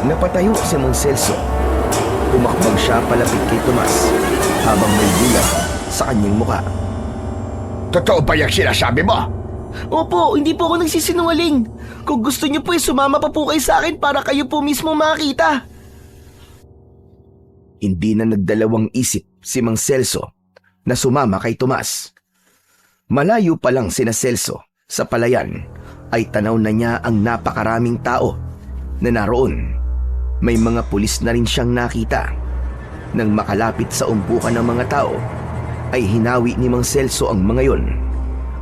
Speaker 4: Napatayo si Mang Celso. Tumakbang siya palapit kay Tomas habang may gulat sa kanyang muka.
Speaker 2: Totoo ba yung sinasabi mo?
Speaker 3: Opo, hindi po ako nagsisinungaling. Kung gusto niyo po sumama pa po kayo sa akin para kayo po mismo makakita.
Speaker 4: Hindi na nagdalawang isip si Mang Celso na sumama kay Tomas. Malayo pa lang sina Celso sa palayan ay tanaw na niya ang napakaraming tao na naroon. May mga pulis na rin siyang nakita. Nang makalapit sa umpukan ng mga tao, ay hinawi ni Mang Celso ang mga yon.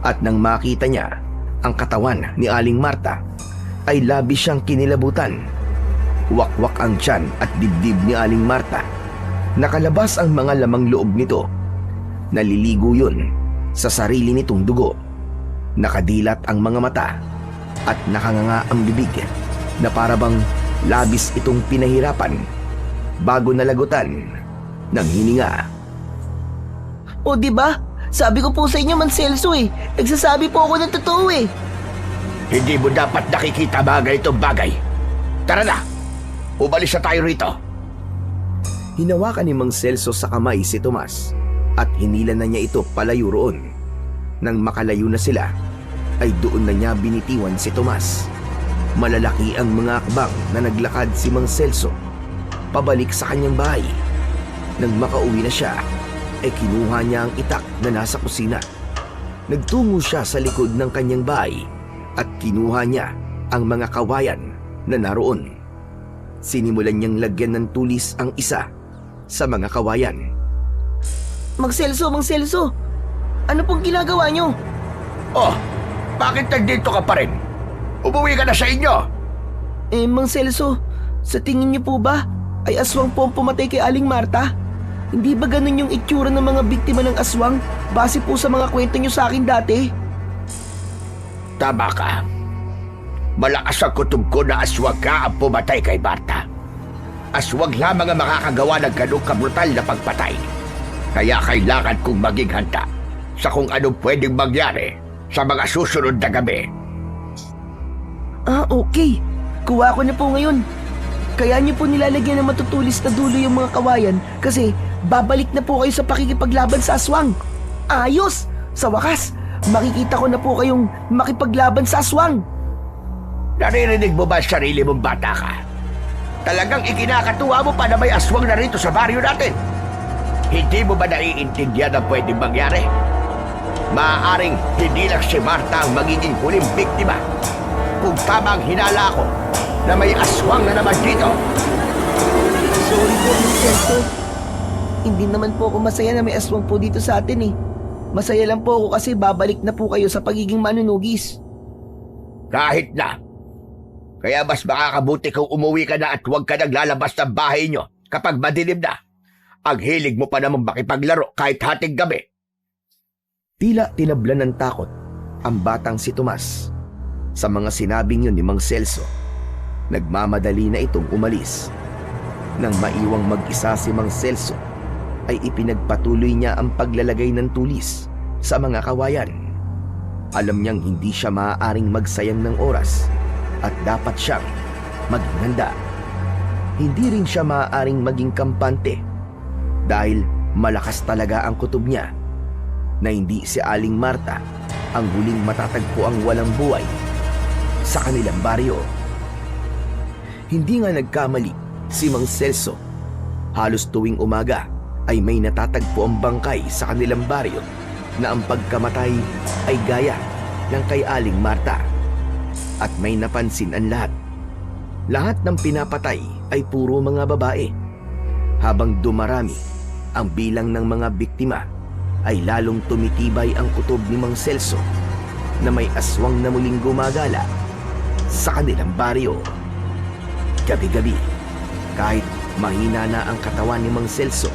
Speaker 4: At nang makita niya ang katawan ni Aling Marta, ay labis siyang kinilabutan. Wakwak ang tiyan at dibdib ni Aling Marta. Nakalabas ang mga lamang loob nito. Naliligo yun sa sarili nitong dugo. Nakadilat ang mga mata at nakanganga ang bibig na parabang labis itong pinahirapan bago nalagutan ng hininga.
Speaker 3: O di ba? Sabi ko po sa inyo, Mang Celso eh. Nagsasabi po ako ng totoo eh.
Speaker 2: Hindi mo dapat nakikita bagay itong bagay. Tara na, umalis na tayo rito.
Speaker 4: Hinawakan ni Mang Celso sa kamay si Tomas at hinila na niya ito palayo roon. Nang makalayo na sila, ay doon na niya binitiwan si Tomas. Malalaki ang mga akbang na naglakad si Mang Celso pabalik sa kanyang bahay. Nang makauwi na siya, ay kinuha niya ang itak na nasa kusina. Nagtungo siya sa likod ng kanyang bahay at kinuha niya ang mga kawayan na naroon. Sinimulan niyang lagyan ng tulis ang isa sa mga kawayan.
Speaker 3: Mang Celso, ano pong ginagawa niyo?
Speaker 2: Oh, bakit nandito ka pa rin? Umuwi ka na sa inyo.
Speaker 3: Mang Celso, sa tingin niyo po ba ay aswang po ang pumatay kay Aling Marta? Hindi ba ganun yung itsura ng mga biktima ng aswang base po sa mga kwento niyo sa akin dati?
Speaker 2: Tama ka. Malakas ang kutob ko na aswang ka ang pumatay kay Marta. Aswang lamang ang makakagawa ng ganong kabrutal na pagpatay. Kaya kailangan kong maging handa sa kung anong pwedeng mangyari sa mga susunod na gabi.
Speaker 3: Okay. Kuha ko na po ngayon. Kaya niyo po nilalagyan ng matutulis na dulo yung mga kawayan kasi babalik na po kayo sa pakikipaglaban sa aswang. Ayos! Sa wakas, makikita ko na po kayong makipaglaban sa aswang.
Speaker 2: Naririnig mo ba ang sarili mong bata ka? Talagang ikinakatuwa mo pa na may aswang na rito sa baryo natin. Hindi mo ba naiintindihan ang pwedeng mangyari? Maaaring hindi lang si Marta ang magiging huling biktima. Kung tama ang hinala ko na may aswang na naman dito.
Speaker 3: Sorry po, Mang Celso. Hindi naman po ako masaya na may aswang po dito sa atin eh. Masaya lang po ako kasi babalik na po kayo sa pagiging manunugis.
Speaker 2: Kahit na. Kaya mas makakabuti kung umuwi ka na at huwag ka naglalabas ng bahay nyo kapag madilim na. Ang hilig mo pa namang makipaglaro kahit hating gabi.
Speaker 4: Tila tinablan ng takot ang batang si Tomas sa mga sinabing yun ni Mang Celso. Nagmamadali na itong umalis. Nang maiwang mag-isa si Mang Celso, ay ipinagpatuloy niya ang paglalagay ng tulis sa mga kawayan. Alam niyang hindi siya maaaring magsayang ng oras at dapat siyang maging handa. Hindi rin siya maaaring maging kampante dahil malakas talaga ang kutob niya na hindi si Aling Marta ang huling matatagpo ang walang buhay sa kanilang baryo. Hindi nga nagkamali si Mang Celso. Halos tuwing umaga ay may natatagpo ang bangkay sa kanilang baryo na ang pagkamatay ay gaya ng kay Aling Marta. At may napansin ang lahat. Lahat ng pinapatay ay puro mga babae. Habang dumarami ang bilang ng mga biktima, ay lalong tumitibay ang kutob ni Mang Celso na may aswang na muling gumagala sa kanilang baryo. Gabi-gabi, kahit mahina na ang katawan ni Mang Celso,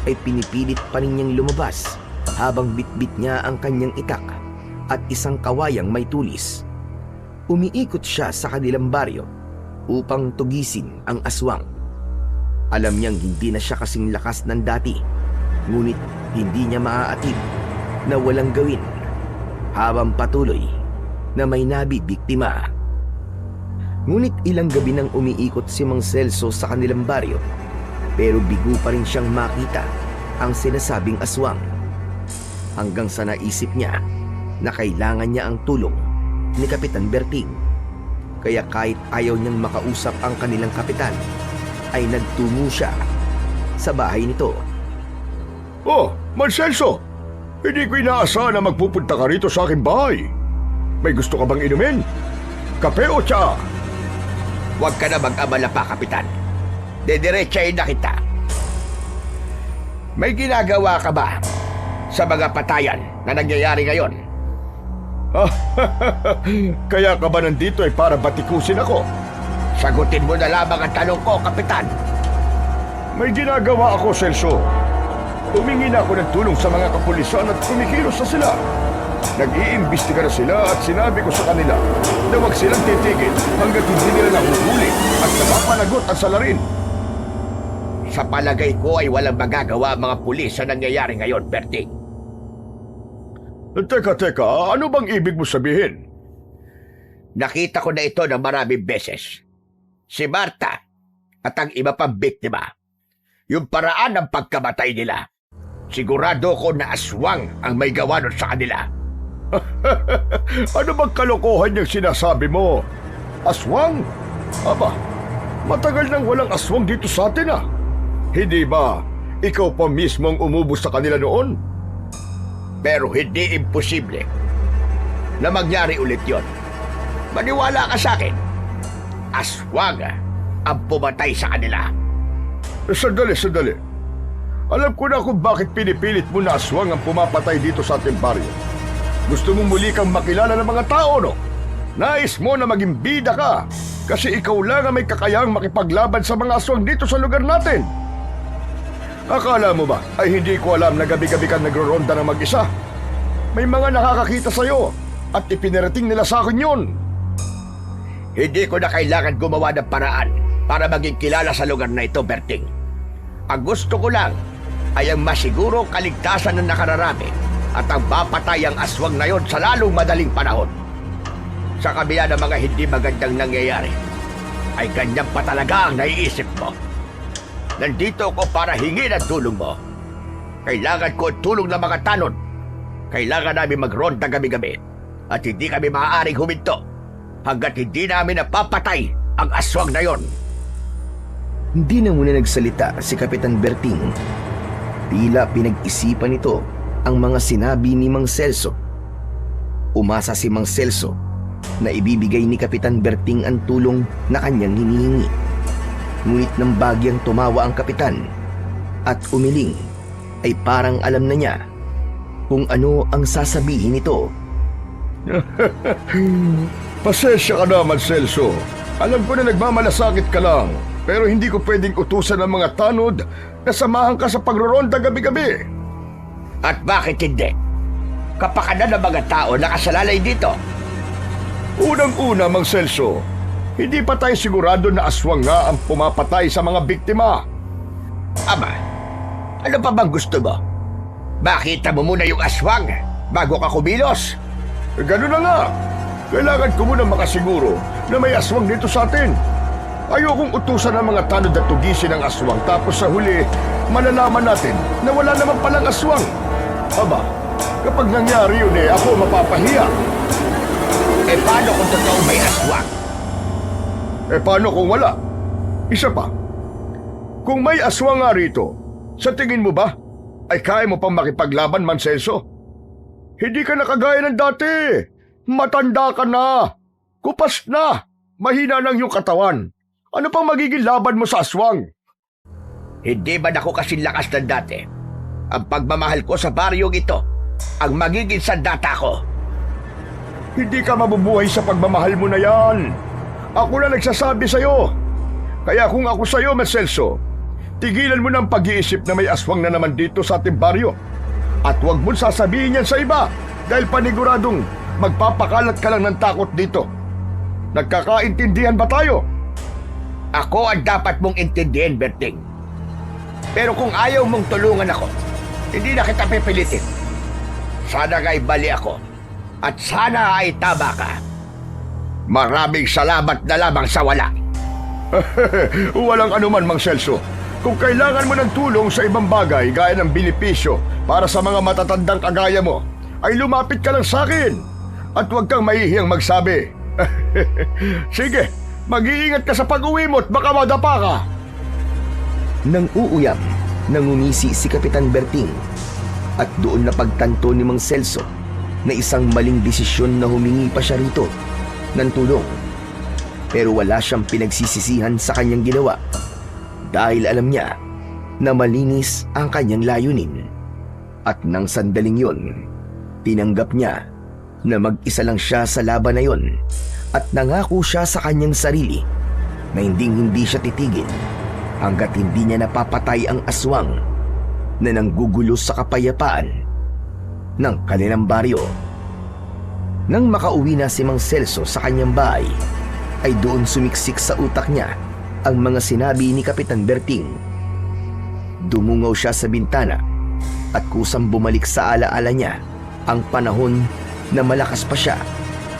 Speaker 4: ay pinipilit pa rin niyang lumabas habang bitbit niya ang kanyang itak at isang kawayang may tulis. Umiikot siya sa kanilang baryo upang tugisin ang aswang. Alam niyang hindi na siya kasing lakas ng dati, ngunit hindi niya maaatid na walang gawin habang patuloy na may nabibiktima. Ngunit ilang gabi nang umiikot si Mang Celso sa kanilang baryo, pero bigo pa rin siyang makita ang sinasabing aswang. Hanggang sa naisip niya na kailangan niya ang tulong ni Kapitan Berting. Kaya kahit ayaw niyang makausap ang kanilang kapitan, ay nagtungo siya sa bahay nito.
Speaker 2: Oh, Mang Celso! Hindi ko inaasahan na magpupunta ka rito sa aking bahay. May gusto ka bang inumin? Kape o tsa? Huwag ka na mag-abala pa, Kapitan. Dediretsahin na kita. May ginagawa ka ba sa mga patayan na nangyayari ngayon? Kaya ka ba nandito ay para batikusin ako? Sagutin mo na lamang ang tanong ko, Kapitan. May ginagawa ako, Celso. Humingi na ako ng tulong sa mga kapulisan at kumikilos na sila. Nag-iimbestiga na sila at sinabi ko sa kanila na huwag silang titigil hanggat hindi nila nahuhuli at napapanagot ang salarin. Sa palagay ko ay walang magagawa ang mga pulis sa nangyayari ngayon, Berting. Teka, ano bang ibig mo sabihin? Nakita ko na ito ng maraming beses. Si Marta at ang iba pang biktima. Yung paraan ng pagkamatay nila. Sigurado ko na aswang ang may gawa nun sa kanila. Ano bang kalokohan niyang sinasabi mo? Aswang? Aba, matagal nang walang aswang dito sa atin ah. Hindi ba ikaw pa mismo ang umubos sa kanila noon? Pero hindi imposible na mangyari ulit yon. Maniwala ka sa akin. Aswang ang pumatay sa kanila. Sandali. Alam ko na kung bakit pinipilit mo na aswang ang pumapatay dito sa ating baryo. Gusto mo muli kang makilala ng mga tao, no? Nais mo na maging bida ka kasi ikaw lang ang may kakayang makipaglaban sa mga aswang dito sa lugar natin. Akala mo ba ay hindi ko alam na gabi-gabi kang nagro-ronda ng mag-isa? May mga nakakakita sa'yo at ipinarating nila sa akin yun. Hindi ko na kailangan gumawa ng paraan para maging kilala sa lugar na ito, Berting. Ang gusto ko lang ay ang masigurong kaligtasan ng nakararami at ang mapatay ang aswang na yon sa lalong madaling panahon. Sa kabila ng mga hindi magandang nangyayari, ay ganyan pa talaga ang naiisip mo. Nandito ako para hingin ang tulong mo. Kailangan ko ang tulong ng mga tanod. Kailangan namin magronda gabi-gabi. At hindi kami maaaring huminto hanggat hindi namin napapatay ang aswang na yon.
Speaker 4: Hindi na muna nagsalita si Kapitan Berting. Tila pinag-isipan nito ang mga sinabi ni Mang Celso. Umasa si Mang Celso na ibibigay ni Kapitan Berting ang tulong na kanyang hinihingi. Ngunit nang bagyang tumawa ang kapitan at umiling, ay parang alam na niya kung ano ang sasabihin nito.
Speaker 5: Pasensya ka naman, Celso. Alam ko na nagmamalasakit ka lang, pero hindi ko pwedeng utusan ng mga tanod na samahan ka sa pagroronda gabi-gabi.
Speaker 2: At bakit hindi? Kapakanan ng mga tao nakasalalay dito.
Speaker 5: Unang-una, Mang Celso, hindi pa tayo sigurado na aswang nga ang pumapatay sa mga biktima.
Speaker 2: Ama, ano pa bang gusto mo? Makita mo muna yung aswang bago ka kumilos.
Speaker 5: Ganun na nga. Kailangan ko muna makasiguro na may aswang dito sa atin. Ayokong utusan ng mga tanod at tugisin ang aswang tapos sa huli, malalaman natin na wala naman palang aswang. Aba, kapag nangyari yun ako mapapahiya.
Speaker 2: Paano kung totoo may aswang?
Speaker 5: Paano kung wala? Isa pa, kung may aswang nga rito, sa tingin mo ba, ay kaya mo pang makipaglaban, Mang Celso? Hindi ka na kagaya ng dati. Matanda ka na. Kupas na. Mahina lang yung katawan. Ano pang magiging laban mo sa aswang?
Speaker 2: Hindi ba ako kasing lakas ng dati? Ang pagmamahal ko sa baryong ito, ang magiging sandata ko.
Speaker 5: Hindi ka mabubuhay sa pagmamahal mo na yan. Ako na nagsasabi sa'yo. Kaya kung ako sa'yo, Mang Celso, tigilan mo ng pag-iisip na may aswang na naman dito sa ating baryo. At huwag mo sasabihin yan sa iba dahil paniguradong magpapakalat ka lang ng takot dito. Nagkakaintindihan ba tayo?
Speaker 2: Ako ang dapat mong intindihin, Berting. Pero kung ayaw mong tulungan ako, hindi na kita pipilitin. Sana nga ibali ako at sana ay tama ka. Maraming salamat na lamang sa wala.
Speaker 5: Walang anuman, Mang Celso. Kung kailangan mo ng tulong sa ibang bagay gaya ng benepisyo para sa mga matatandang kagaya mo, ay lumapit ka lang sa akin at huwag kang mahihiyang magsabi. Sige, mag-iingat ka sa pag-uwi mo at baka madapa ka.
Speaker 4: Nang uuyam, nangungisi si Kapitan Berting at doon napagtanto ni Mang Celso na isang maling desisyon na humingi pa siya rito ng tulong. Pero wala siyang pinagsisisihan sa kanyang ginawa dahil alam niya na malinis ang kanyang layunin. At nang sandaling yon, tinanggap niya na mag-isa lang siya sa laban na yon at nangako siya sa kanyang sarili na hindi siya titigil hanggat hindi niya napapatay ang aswang na nanggugulo sa kapayapaan ng kanilang baryo. Nang makauwi na si Mang Celso sa kanyang bahay, ay doon sumiksik sa utak niya ang mga sinabi ni Kapitan Berting. Dumungaw siya sa bintana at kusang bumalik sa alaala niya ang panahon na malakas pa siya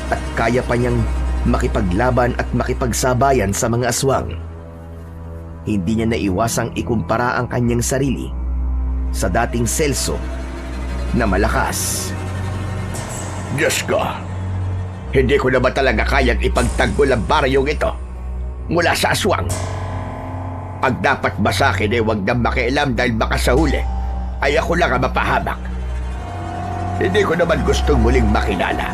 Speaker 4: at kaya pa niyang makipaglaban at makipagsabayan sa mga aswang. Hindi niya naiwasang ikumpara ang kanyang sarili sa dating Celso na malakas.
Speaker 2: Diyos ko, hindi ko na ba talaga kayang ipagtanggol ang baryong ito mula sa aswang? Ang dapat ba sa akin ay huwag nang makialam dahil baka sa huli ay ako lang ang mapahamak. Hindi ko naman gustong muling makilala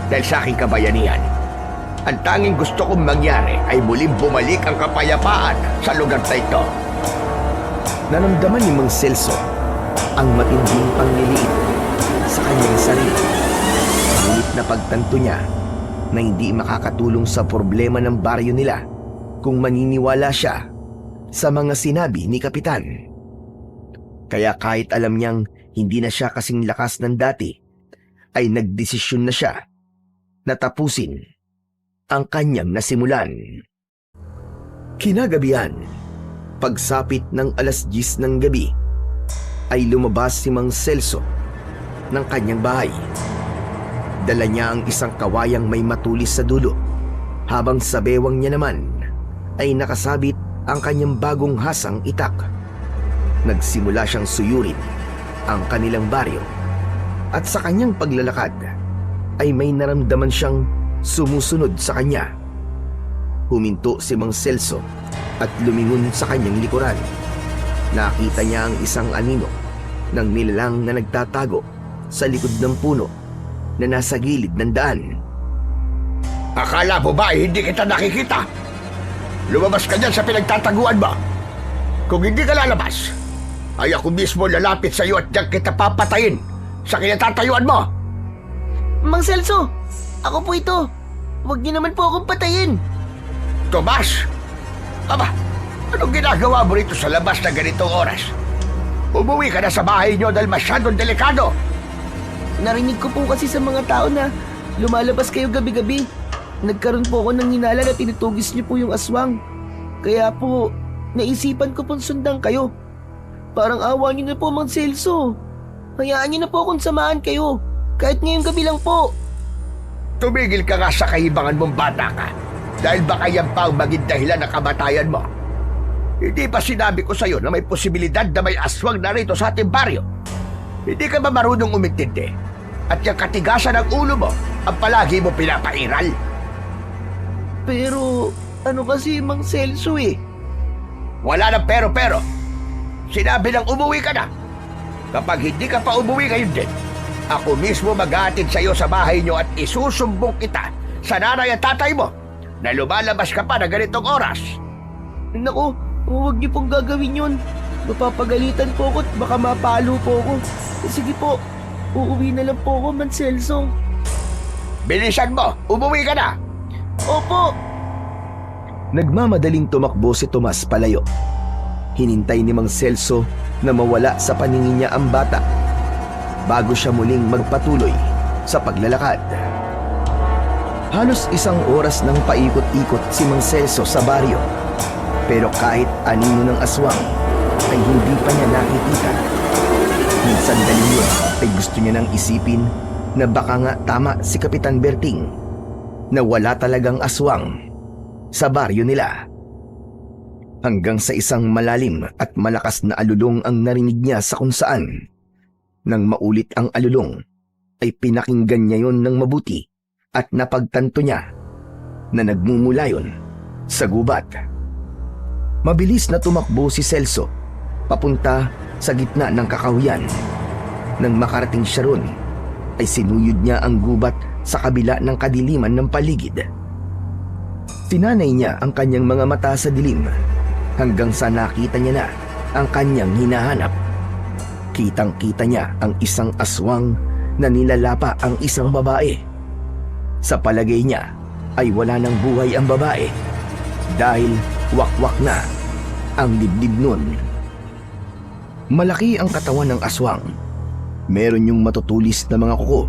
Speaker 2: dahil sa aking kabayanihan. Ang tanging gusto kong mangyari ay muling bumalik ang kapayapaan sa lugar na ito.
Speaker 4: Nanamdaman ni Mang Celso ang matinding pangliliit sa kanyang sarili. Ngunit napagtanto niya na hindi makakatulong sa problema ng baryo nila kung maniniwala siya sa mga sinabi ni Kapitan. Kaya kahit alam niyang hindi na siya kasing lakas ng dati, ay nagdesisyon na siya na tapusin ang kanyang nasimulan. Kinagabihan, pagsapit ng 10:00 ng gabi, ay lumabas si Mang Celso ng kanyang bahay. Dala niya ang isang kawayang may matulis sa dulo, habang sa bewang niya naman ay nakasabit ang kanyang bagong hasang itak. Nagsimula siyang suyurin ang kanilang baryo at sa kanyang paglalakad ay may naramdaman siyang sumusunod sa kanya. Huminto si Mang Celso at lumingon sa kanyang likuran. Nakita niya ang isang anino ng nilalang na nagtatago sa likod ng puno na nasa gilid ng daan.
Speaker 2: Akala mo ba hindi kita nakikita? Lumabas ka dyan sa pinagtataguan mo. Kung hindi ka lalabas, ay ako mismo lalapit sa iyo at diyan kita papatayin sa kinatatayuan mo.
Speaker 3: Mang Celso, ako po ito. Huwag niyo naman po akong patayin.
Speaker 2: Tomas! Aba, anong ginagawa mo rito sa labas na ganitong oras? Umuwi ka na sa bahay niyo dahil masyadong delikado.
Speaker 3: Narinig ko po kasi sa mga tao na lumalabas kayo gabi-gabi. Nagkaroon po ako ng hinala na tinutugis niyo po yung aswang. Kaya po, naisipan ko pong sundan kayo. Parang awa niyo na po, Mang Celso. Hayaan niyo na po akong samahan kayo. Kahit ngayong gabi lang po.
Speaker 2: Tumigil ka nga sa kahibangan mong bata ka. Dahil baka yan pa ang maging dahilan ng kamatayan mo. Hindi ba sinabi ko sa'yo na may posibilidad na may aswang na rito sa ating baryo? Hindi ka ba marunong umintindi? At yung katigasan ng ulo mo ang palagi mo pinapairal?
Speaker 3: Pero, ano kasi, Mang Celso eh.
Speaker 2: Wala nang pero-pero. Sinabi lang umuwi ka na. Kapag hindi ka pa umuwi ngayon din, ako mismo mag-aatid sa'yo sa bahay niyo at isusumbong kita sa nanay at tatay mo na lumalabas ka pa na ganitong oras.
Speaker 3: Naku, huwag niyo pong gagawin yun. Mapapagalitan po ako at baka mapalo po ako. Sige po, uuwi na lang po ako, Mang Celso.
Speaker 2: Bilisan mo, umuwi ka na.
Speaker 3: Opo!
Speaker 4: Nagmamadaling tumakbo si Tomas palayo. Hinintay ni Mang Celso na mawala sa paningin niya ang bata bago siya muling magpatuloy sa paglalakad. Halos 1 oras nang paikot-ikot si Mang Celso sa baryo. Pero kahit anino ng aswang ay hindi pa niya nakikita. Minsan daling yun ay gusto niya nang isipin na baka nga tama si Kapitan Berting na wala talagang aswang sa baryo nila. Hanggang sa isang malalim at malakas na alulong ang narinig niya sa kung saan. Nang maulit ang alulong ay pinakinggan niya yon ng mabuti at napagtanto niya na nagmumula yon sa gubat. Mabilis na tumakbo si Celso papunta sa gitna ng kakahuyan. Nang makarating siya ron ay sinuyod niya ang gubat sa kabila ng kadiliman ng paligid. Tinanay niya ang kanyang mga mata sa dilim hanggang sa nakita niya na ang kanyang hinahanap. Kitang-kita niya ang isang aswang na nilalapa ang isang babae. Sa palagay niya ay wala nang buhay ang babae dahil wakwak na ang dibdib nun. Malaki ang katawan ng aswang. Meron yung matutulis na mga kuko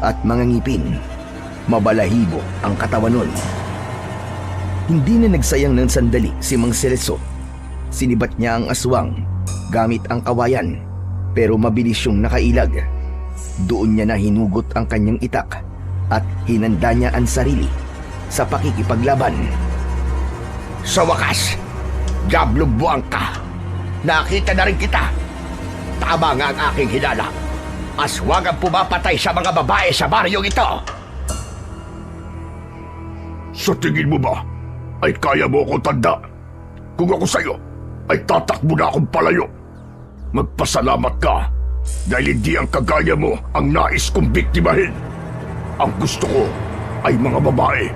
Speaker 4: at mga ngipin. Mabalahibo ang katawan nun. Hindi na nagsayang ng sandali si Mang Celso. Sinibat niya ang aswang gamit ang kawayan pero mabilis yung nakailag. Doon niya na hinugot ang kanyang itak at hinanda niya ang sarili sa pakikipaglaban.
Speaker 2: Sa wakas, Diablong buwang ka. Nakita na rin kita. Tama nga ang aking hinala. Aswang ang pumapatay sa mga babae sa baryong ito.
Speaker 5: Sa tingin mo ba ay kaya mo akong tanda? Kung ako sa'yo ay tatakbo na akong palayo. Magpasalamat ka dahil hindi ang kagaya mo ang nais kong biktimahin. Ang gusto ko ay mga babae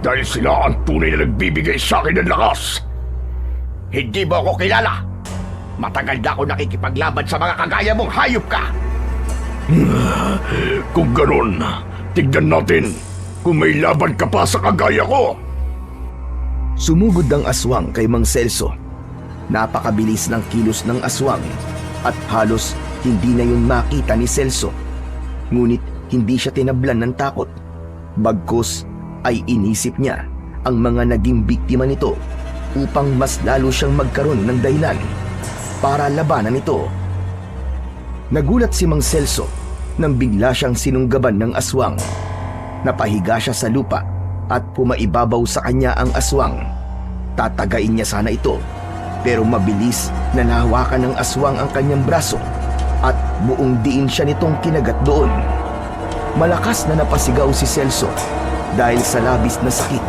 Speaker 5: dahil sila ang tunay na nagbibigay sa akin ng lakas.
Speaker 2: Hindi mo ako kilala. Matagal na ako nakikipaglaban sa mga kagaya mong hayop ka.
Speaker 5: Kung ganon, tignan natin kung may laban ka pa sa kagaya ko.
Speaker 4: Sumugod ang aswang kay Mang Celso. Napakabilis ng kilos ng aswang at halos hindi na yun makita ni Celso. Ngunit hindi siya tinablan ng takot. Bagkus ay inisip niya ang mga naging biktima nito upang mas lalo siyang magkaroon ng dahilan para labanan ito. Nagulat si Mang Celso nang bigla siyang sinunggaban ng aswang. Napahiga siya sa lupa at pumaibabaw sa kanya ang aswang. Tatagain niya sana ito, pero mabilis na nahawakan ng aswang ang kanyang braso at buong diin siya nitong kinagat doon. Malakas na napasigaw si Celso dahil sa labis na sakit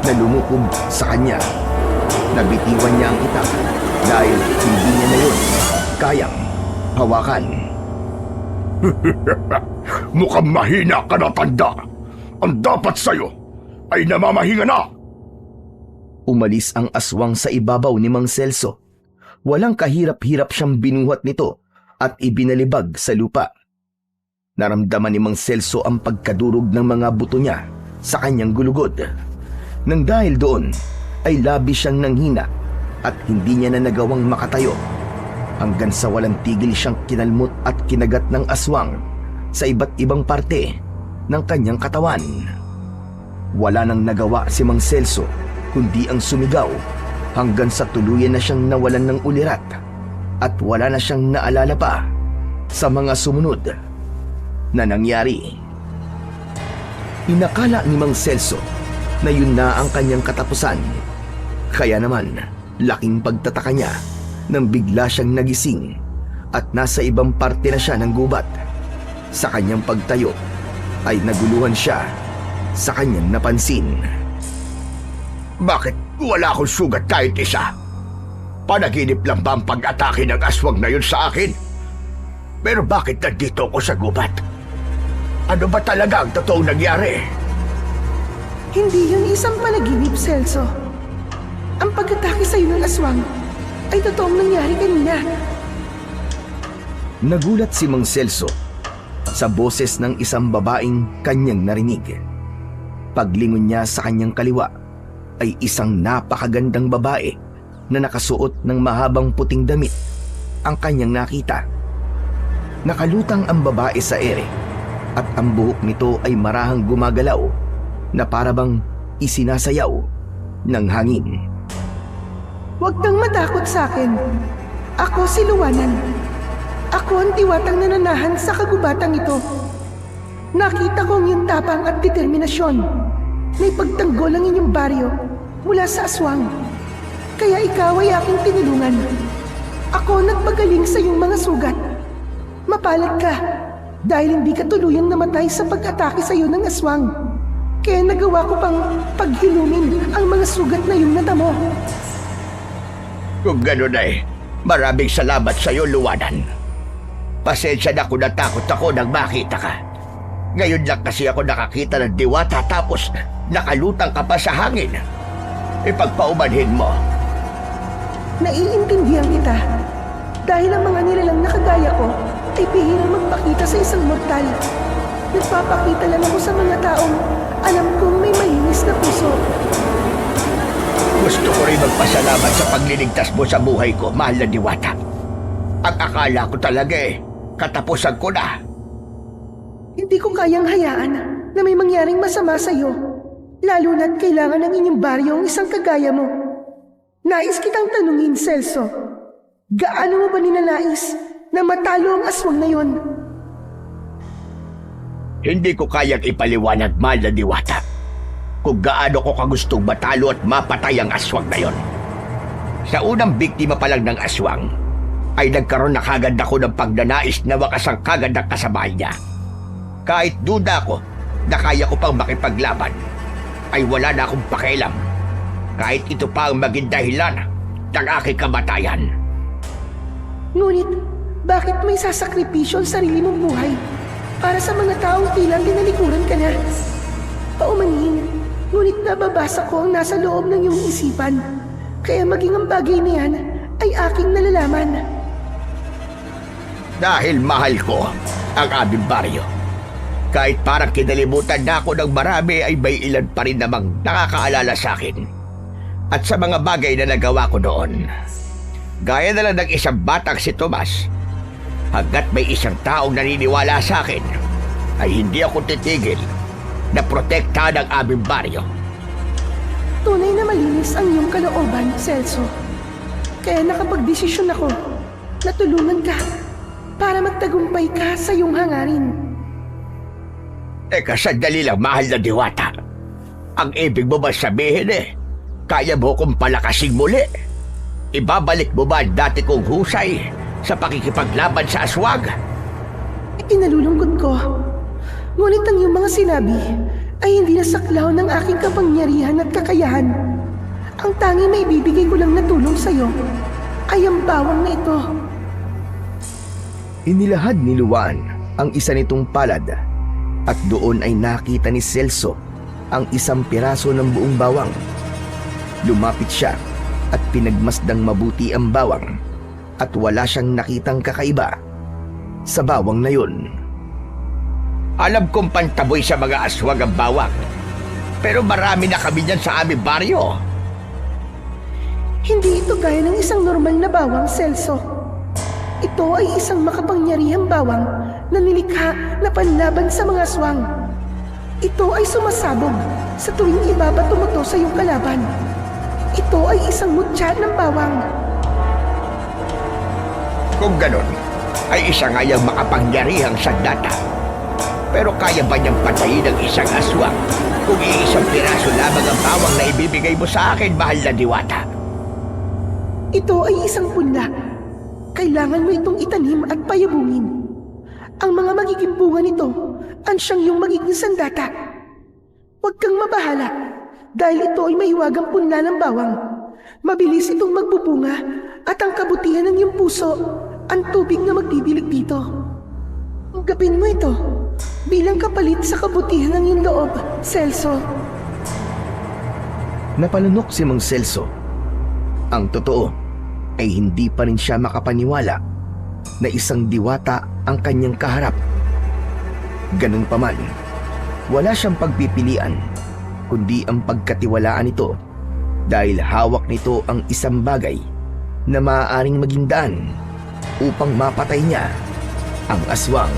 Speaker 4: na lumukob sa kanya. Nabitiwan niya ang itak dahil hindi niya na yun kayang hawakan.
Speaker 5: Mukhang mahina ka na, tanda. Ang dapat sa'yo ay namamahinga na.
Speaker 4: Umalis ang aswang sa ibabaw ni Mang Celso. Walang kahirap-hirap siyang binuhat nito at ibinalibag sa lupa. Naramdaman ni Mang Celso ang pagkadurog ng mga buto niya sa kanyang gulugod. Nang dahil doon ay labis siyang nanghina at hindi niya na nagawang makatayo hanggang sa walang tigil siyang kinalmot at kinagat ng aswang sa iba't ibang parte ng kanyang katawan. Wala nang nagawa si Mang Celso kundi ang sumigaw hanggang sa tuluyan na siyang nawalan ng ulirat at wala na siyang naalala pa sa mga sumunod na nangyari. Inakala ni Mang Celso na yun na ang kanyang katapusan. Kaya naman, laking pagtataka niya nang bigla siyang nagising at nasa ibang parte na siya ng gubat. Sa kanyang pagtayo ay naguluhan siya sa kanyang napansin.
Speaker 2: Bakit wala akong sugat kahit isa? Panaginip lang ba ang pag-atake ng aswang na yun sa akin? Pero bakit nandito ako sa gubat? Ano ba talaga ang totoong nangyari?
Speaker 6: Hindi yun isang panaginip, Celso. Ang pag-atake sa'yo ng aswang ay totoong nangyari kanina.
Speaker 4: Nagulat si Mang Celso sa boses ng isang babaeng kanyang narinig. Paglingon niya sa kanyang kaliwa ay isang napakagandang babae na nakasuot ng mahabang puting damit ang kanyang nakita. Nakalutang ang babae sa ere at ang buhok nito ay marahang gumagalaw na parabang isinasayaw ng hangin.
Speaker 6: Huwag kang matakot sa akin. Ako si Luwanan. Ako ang diwatang nananahan sa kagubatang ito. Nakita ko ang iyong tapang at determinasyon na ipagtanggol ang inyong baryo mula sa aswang. Kaya ikaw ay aking tinulungan. Ako nagpagaling sa iyong mga sugat. Mapalad ka dahil hindi ka tuluyang namatay sa pag-atake sa iyo ng aswang. Kaya nagawa ko pang paghilumin ang mga sugat na iyong natamo.
Speaker 2: Kung gano'n ay, maraming salamat sa iyo, Luwanan. Pasensya na kung natakot ako nang makita ka. Ngayon lang kasi ako nakakita ng diwata tapos nakalutang ka pa sa hangin. Ipagpaumanhin mo.
Speaker 6: Naiintindihan kita. Dahil ang mga nilalang na kagaya ko ay bihirang magpakita sa isang mortal. Nagpapakita lang ako sa mga taong alam kong may malinis na puso.
Speaker 2: Gusto ko rin magpasalamat sa pagliligtas mo sa buhay ko, mahal na diwata. Ang akala ko talaga katapusan ko na.
Speaker 6: Hindi ko kayang hayaan na may mangyaring masama sa iyo. Lalo na't kailangan ng inyong baryo ang isang kagaya mo. Nais kitang tanungin, Celso. Gaano mo ba ninanais na matalo ang aswang na yon?
Speaker 2: Hindi ko kayang ipaliwanag, mahal na diwata, kung gaano ko kagustong matalo at mapatay ang aswang na yon. Sa unang biktima pa lang ng aswang, ay nagkaroon na kagad ako ng pagnanais na wakasan kagad ang kasabay niya. Kahit duda ko na kaya ko pang makipaglaban, ay wala na akong pakialam. Kahit ito pa ang maging dahilan ng aking kamatayan.
Speaker 6: Ngunit, bakit may sasakripisyo ang sarili mong buhay para sa mga taong tila tinalikuran ka na? Paumanhin, ngunit nababasa ko ang nasa loob ng iyong isipan. Kaya maging ang bagay na yan ay aking nalalaman.
Speaker 2: Dahil mahal ko ang aming baryo. Kahit parang kinalimutan na ako ng marami ay may ilan pa rin namang nakakaalala sa akin. At sa mga bagay na nagawa ko noon. Gaya na lang ng isang batang si Tomas. Hanggat may isang taong naniniwala sa akin, ay hindi ako titigil na protektahan ang aming baryo.
Speaker 6: Tunay na malinis ang iyong kalooban, Celso. Kaya nakapagdesisyon ako na tulungan ka para magtagumpay ka sa iyong hangarin.
Speaker 2: Teka, sandali lang, mahal na diwata. Ang ibig mo ba sabihin Kaya mo kong palakasing muli. Ibabalik mo ba ang dati kong husay sa pakikipaglaban sa aswang?
Speaker 6: Ikinalulungkot ko. Ngunit ang iyong mga sinabi ay hindi nasaklaw ng aking kapangyarihan at kakayahan. Ang tanging may bibigay ko lang na tulong sa iyo ay ang bawang na ito.
Speaker 4: Inilahad ni Luan ang isa nitong palad at doon ay nakita ni Celso ang isang piraso ng buong bawang. Lumapit siya at pinagmasdang mabuti ang bawang at wala siyang nakitang kakaiba sa bawang na yun.
Speaker 2: Alam kong pantaboy sa mga aswang ang bawang. Pero marami na kami dyan sa aming baryo.
Speaker 6: Hindi ito gaya ng isang normal na bawang, Celso. Ito ay isang makapangyarihang bawang na nilikha na panlaban sa mga aswang. Ito ay sumasabog sa tuwing ibaba tumuto sa iyong kalaban. Ito ay isang mutya ng bawang.
Speaker 2: Kung ganon, ay isa nga yung makapangyarihang sandata. Pero kaya ba niyang patayin ang isang aswang kung iisang piraso lamang ang bawang na ibibigay mo sa akin, mahal na diwata?
Speaker 6: Ito ay isang punla. Kailangan mo itong itanim at payabungin. Ang mga magiging bunga nito, ansyang yung magiging sandata. Huwag kang mabahala, dahil ito ay mahiwagang punla ng bawang. Mabilis itong magbubunga at ang kabutihan ng iyong puso, ang tubig na magdidilig dito. Gapin mo ito bilang kapalit sa kabutihan ng iyong loob, Celso.
Speaker 4: Napalunok si Mang Celso. Ang totoo ay hindi pa rin siya makapaniwala na isang diwata ang kanyang kaharap. Ganun pa man, wala siyang pagpipilian kundi ang pagkatiwalaan nito dahil hawak nito ang isang bagay na maaaring maging daan upang mapatay niya ang aswang.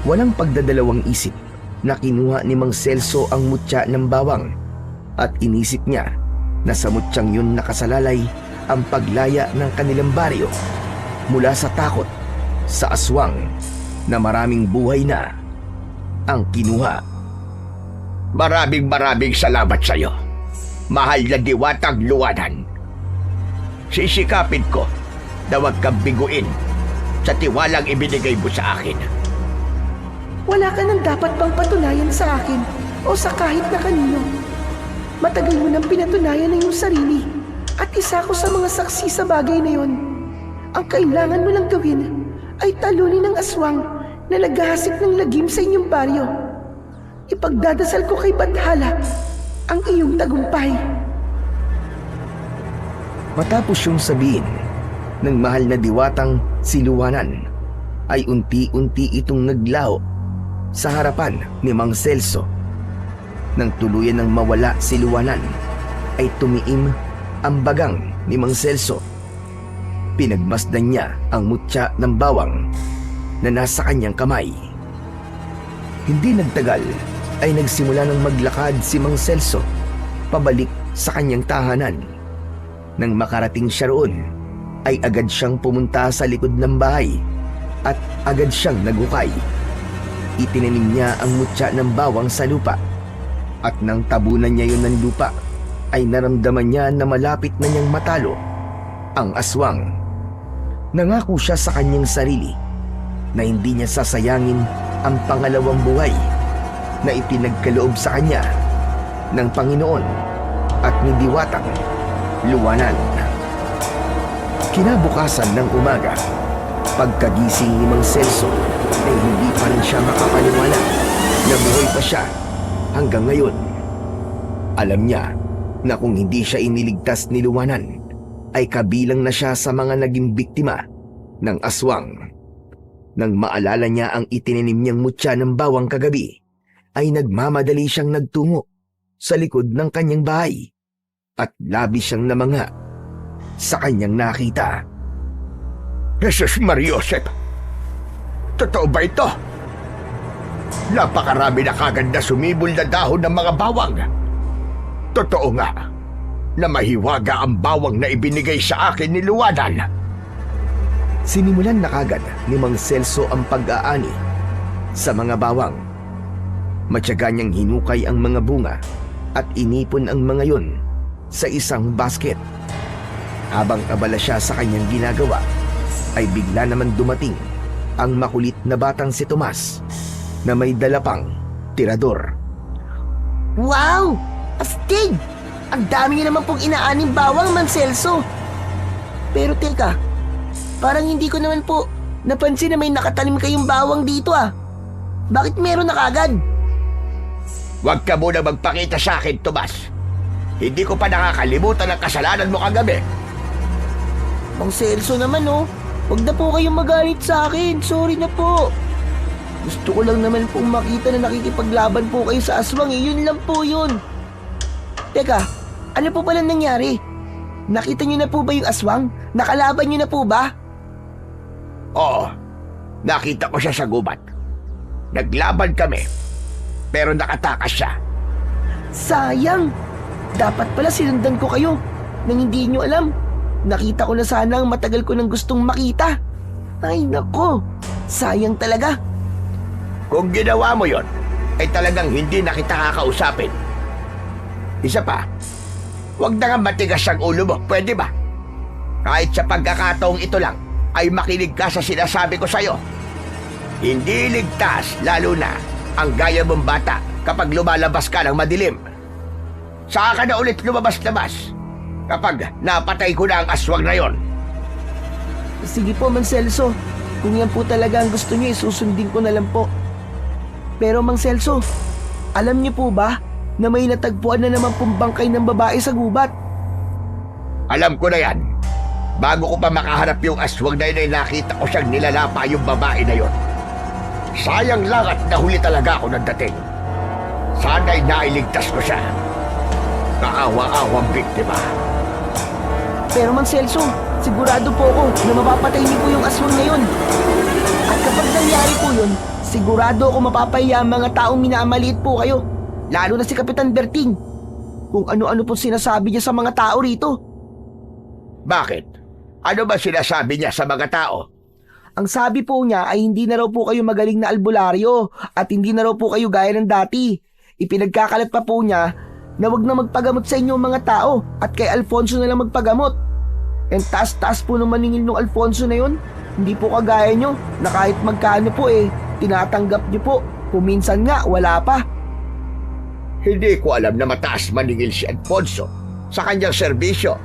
Speaker 4: Walang pagdadalawang isip na kinuha ni Mang Celso ang mutya ng bawang at inisip niya na sa mutyang yun nakasalalay ang paglaya ng kanilang baryo mula sa takot sa aswang na maraming buhay na ang kinuha.
Speaker 2: Maraming salamat sa iyo, mahal na diwatang Luwanan. Sisikapin ko na huwag kang biguin sa tiwalang ibinigay mo sa akin.
Speaker 6: Wala ka nang dapat pang patunayan sa akin o sa kahit na kanino. Matagal mo nang pinatunayan ng iyong sarili at isa ko sa mga saksi sa bagay na yon. Ang kailangan mo lang gawin ay talunin ang aswang na naghahasik ng lagim sa inyong baryo. Ipagdadasal ko kay Bathala ang iyong tagumpay.
Speaker 4: Matapos yung sabihin ng mahal na diwatang si Luwanan, ay unti-unti itong naglaho sa harapan ni Mang Celso. Nang tuluyan ng mawala si Luwanan, ay tumiim ang bagang ni Mang Celso. Pinagmasdan niya ang mutya ng bawang na nasa kanyang kamay. Hindi nagtagal ay nagsimula ng maglakad si Mang Celso pabalik sa kanyang tahanan. Nang makarating siya roon, ay agad siyang pumunta sa likod ng bahay at agad siyang naghukay. Itinanim niya ang mutya ng bawang sa lupa at nang tabunan niya yun ng lupa, ay naramdaman niya na malapit na niyang matalo ang aswang. Nangako siya sa kanyang sarili na hindi niya sasayangin ang pangalawang buhay na ipinagkaloob sa kanya ng Panginoon at ni Diwatang Luwanan. Kinabukasan ng umaga, pagkagising ni Mang Celso ay hindi pa rin siya makapaniwala na buhay pa siya hanggang ngayon. Alam niya na kung hindi siya iniligtas ni Luwanan, ay kabilang na siya sa mga naging biktima ng aswang. Nang maalala niya ang itinanim niyang mutya ng bawang kagabi, ay nagmamadali siyang nagtungo sa likod ng kanyang bahay at labis siyang namangha sa kanyang nakita.
Speaker 2: Jesus Mariosep, totoo ba ito? Napakarami na kagad na sumibol na dahon ng mga bawang. Totoo nga na mahiwaga ang bawang na ibinigay sa akin ni Luwanan.
Speaker 4: Sinimulan na kagad ni Mang Celso ang pag-aani sa mga bawang. Matyaga niyang hinukay ang mga bunga at inipon ang mga yon sa isang basket. Habang abala siya sa kanyang ginagawa, ay bigla naman dumating ang makulit na batang si Tomas na may dala pang tirador.
Speaker 3: Wow! Astig! Ang dami niyo naman pong inaaning bawang, Mang Celso. Pero teka, parang hindi ko naman po napansin na may nakatanim kayong bawang dito ah. Bakit meron na kagad?
Speaker 2: Huwag ka muna magpakita sa akin, Tomas. Hindi ko pa nakakalimutan ang kasalanan mo kagabi.
Speaker 3: Mang Celso naman oh, huwag na po kayong magalit sa akin. Sorry na po. Gusto ko lang naman pong makita na nakikipaglaban po kayo sa aswang eh. Yun lang po yun. Teka, ano po pala nangyari? Nakita niyo na po ba yung aswang? Nakalaban niyo na po ba?
Speaker 2: Oo, nakita ko siya sa gubat. Naglaban kami, pero nakatakas siya.
Speaker 3: Sayang! Dapat pala sinundan ko kayo nang hindi niyo alam. Nakita ko na sana ang matagal ko nang gustong makita. Ay nako, sayang talaga.
Speaker 2: Kung ginawa mo yon, ay talagang hindi na kita kakausapin. Isa pa, huwag na nga matigas ang ulo mo, pwede ba? Kahit sa pagkakataong ito lang, ay makinig ka sa sinasabi ko sa'yo. Hindi ligtas, lalo na ang gaya mong bata kapag lumalabas ka ng madilim. Saka ka na ulit lumabas-labas kapag napatay ko na ang aswang na yon.
Speaker 3: Sige po, Mang Celso. Kung yan po talaga ang gusto niyo, isusundin ko na lang po. Pero Mang Celso, alam niyo po ba na may natagpuan na naman pong bangkay ng babae sa gubat?
Speaker 2: Alam ko na yan. Bago ko pa makaharap yung aswang na yun, ay nakita ko siyang nilalapa yung babae na yon. Sayang lang at nahuli talaga ako ng dating. Sana'y nailigtas ko siya. Kaawa-awang biktima.
Speaker 3: Pero Mang Celso, sigurado po ako na mapapatay niyo po yung aswang na yun. At kapag nangyari po yun, sigurado ako mapapahiya ang mga taong minamaliit po kayo. Lalo na si Kapitan Berting. Kung ano-ano po sinasabi niya sa mga tao rito.
Speaker 2: Bakit? Ano ba sinasabi niya sa mga tao?
Speaker 3: Ang sabi po niya ay hindi na raw po kayo magaling na albularyo at hindi na raw po kayo gaya ng dati. Ipinagkakalat pa po niya na wag na magpagamot sa inyo mga tao at kay Alfonso na lang magpagamot. And taas-taas po ng maningil ng Alfonso na yun. Hindi po kagaya nyo na kahit magkano po tinatanggap nyo po. Kuminsan nga wala pa.
Speaker 2: Hindi ko alam na mataas maningil si Alfonso sa kanyang serbisyo.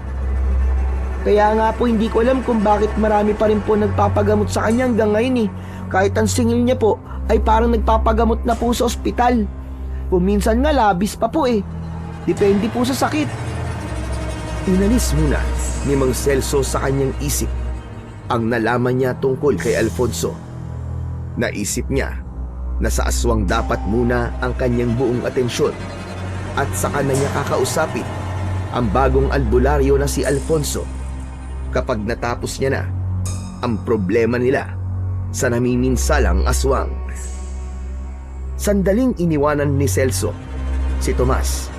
Speaker 3: Kaya nga po hindi ko alam kung bakit marami pa rin po nagpapagamot sa kanya hanggang ngayon. Kahit ang singil niya po ay parang nagpapagamot na po sa ospital. Kuminsan nga labis pa po Depende po sa sakit.
Speaker 4: Inalis muna ni Mang Celso sa kanyang isip ang nalaman niya tungkol kay Alfonso. Naisip niya na sa aswang dapat muna ang kanyang buong atensyon at saka na niya kakausapin ang bagong albularyo na si Alfonso kapag natapos niya na ang problema nila sa namiminsalang aswang. Sandaling iniwanan ni Celso si Tomas.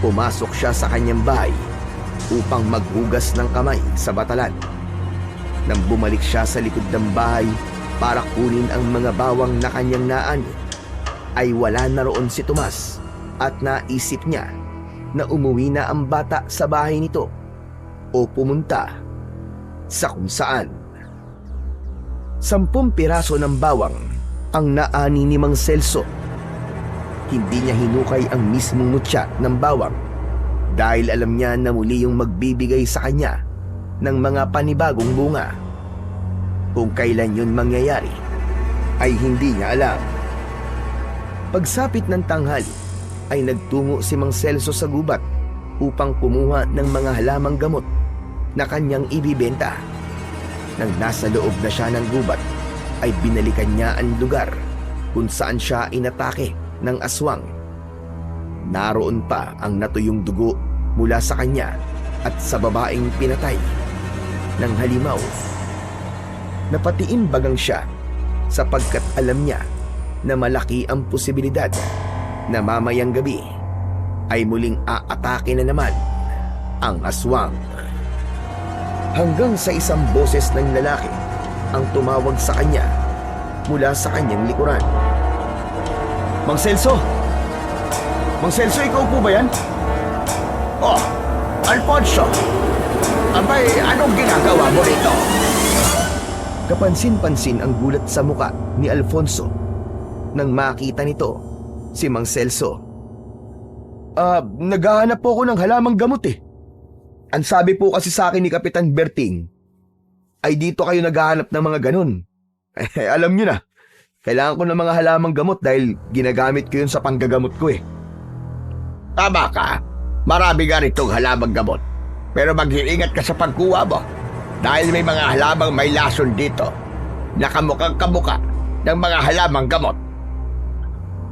Speaker 4: Pumasok siya sa kanyang bahay upang maghugas ng kamay sa batalan. Nang bumalik siya sa likod ng bahay para kunin ang mga bawang na kanyang naani, ay wala na roon si Tomas at naisip niya na umuwi na ang bata sa bahay nito o pumunta sa kung saan. 10 piraso ng bawang ang naani ni Mang Celso. Hindi niya hinukay ang mismong mutya ng bawang dahil alam niya na muli yung magbibigay sa kanya ng mga panibagong bunga. Kung kailan yun mangyayari ay hindi niya alam. Pagsapit ng tanghali ay nagtungo si Mang Celso sa gubat upang kumuha ng mga halamang gamot na kanyang ibibenta. Nang nasa loob na siya ng gubat ay binalikan niya ang lugar kung saan siya inatake ng aswang. Naroon pa ang natuyong dugo mula sa kanya at sa babaeng pinatay ng halimaw. Napatiim bagang siya sapagkat alam niya na malaki ang posibilidad na mamayang gabi ay muling aatake na naman ang aswang. Hanggang sa isang boses ng lalaki ang tumawag sa kanya mula sa kanyang likuran.
Speaker 5: Mang Celso! Mang Celso, ikaw po ba yan?
Speaker 2: Oh, Alfonso! Abay, anong ginagawa mo rito?
Speaker 4: Kapansin-pansin ang gulat sa muka ni Alfonso nang makita nito si Mang Celso. Naghahanap po ako ng halamang gamot eh. Ang sabi po kasi sa akin ni Kapitan Berting, ay dito kayo naghahanap ng mga ganun. Alam nyo na, kailangan ko ng mga halamang gamot dahil ginagamit ko yun sa panggagamot ko eh.
Speaker 2: Tama ka. Marami nga ritong halamang gamot. Pero mag-iingat ka sa pagkuha mo. Dahil may mga halamang may lason dito. Nakamukhang kamuka ng mga halamang gamot.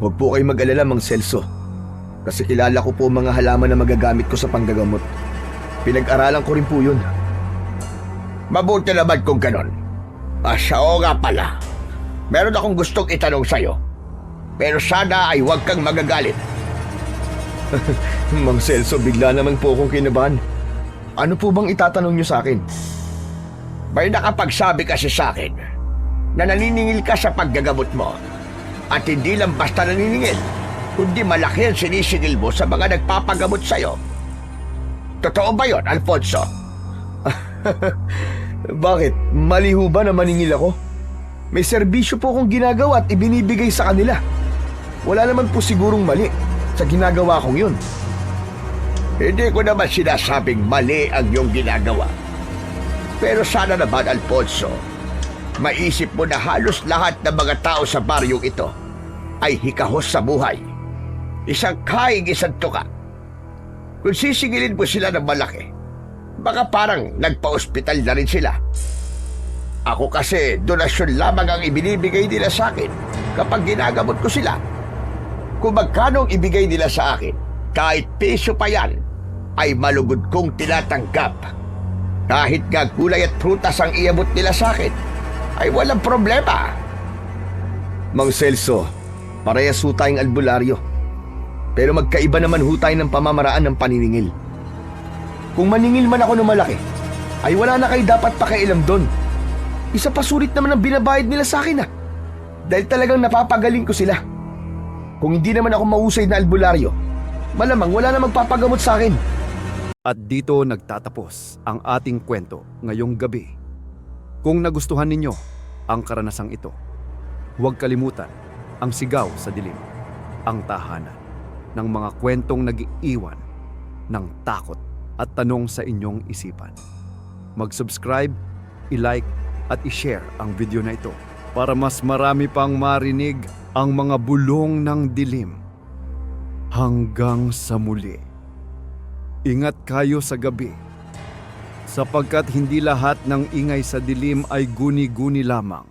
Speaker 4: Huwag po kayo mag-alala, Mang Celso. Kasi kilala ko po mga halaman na magagamit ko sa panggagamot. Pinag-aralan ko rin po yun.
Speaker 2: Mabuti naman kung ganon. Oo nga pala. Meron akong gustong itanong sa'yo. Pero sana ay huwag kang magagalit.
Speaker 4: Mang Celso, bigla naman po akong kinabahan. Ano po bang itatanong niyo sa akin?
Speaker 2: May nakapagsabi kasi sa akin na naniningil ka sa paggagamot mo. At hindi lang basta naniningil, kundi malaki ang sinisingil mo sa mga nagpapagamot sa'yo. Totoo ba yon, Alfonso?
Speaker 4: Bakit? Mali ho ba na maningil ako? May serbisyo po akong ginagawa at ibinibigay sa kanila. Wala naman po sigurong mali sa ginagawa kong yun.
Speaker 2: Hindi ko naman sinasabing mali ang iyong ginagawa. Pero sana naman, Alfonso, maisip mo na halos lahat ng mga tao sa baryong ito ay hikahos sa buhay. Isang kaing, isang tuka. Kung sisingilin mo sila ng malaki, baka parang nagpa-ospital na rin sila. Ako kasi donasyon lamang ang ibinibigay nila sa akin kapag ginagamot ko sila. Kung magkano ang ibigay nila sa akin, kahit piso pa yan, ay malugod kong tinatanggap. Kahit nga gulay at prutas ang iabot nila sa akin, ay walang problema.
Speaker 4: Mang Celso, parehas ho tayong albularyo. Pero magkaiba naman ho tayo ng pamamaraan ng paniningil. Kung maningil man ako ng malaki, ay wala na kayo dapat pakialam doon. Isa pa sulit naman ang binabayad nila sa akin dahil talagang napapagaling ko sila. Kung hindi naman ako mahusay na albularyo, malamang wala na magpapagamot sa akin.
Speaker 1: At dito nagtatapos ang ating kwento ngayong gabi. Kung nagustuhan ninyo ang karanasang ito, huwag kalimutan ang Sigaw sa Dilim, ang tahanan ng mga kwentong nag-iiwan ng takot at tanong sa inyong isipan. Mag-subscribe, i-like at i-share ang video na ito para mas marami pang marinig ang mga bulong ng dilim. Hanggang sa muli. Ingat kayo sa gabi, sapagkat hindi lahat ng ingay sa dilim ay guni-guni lamang.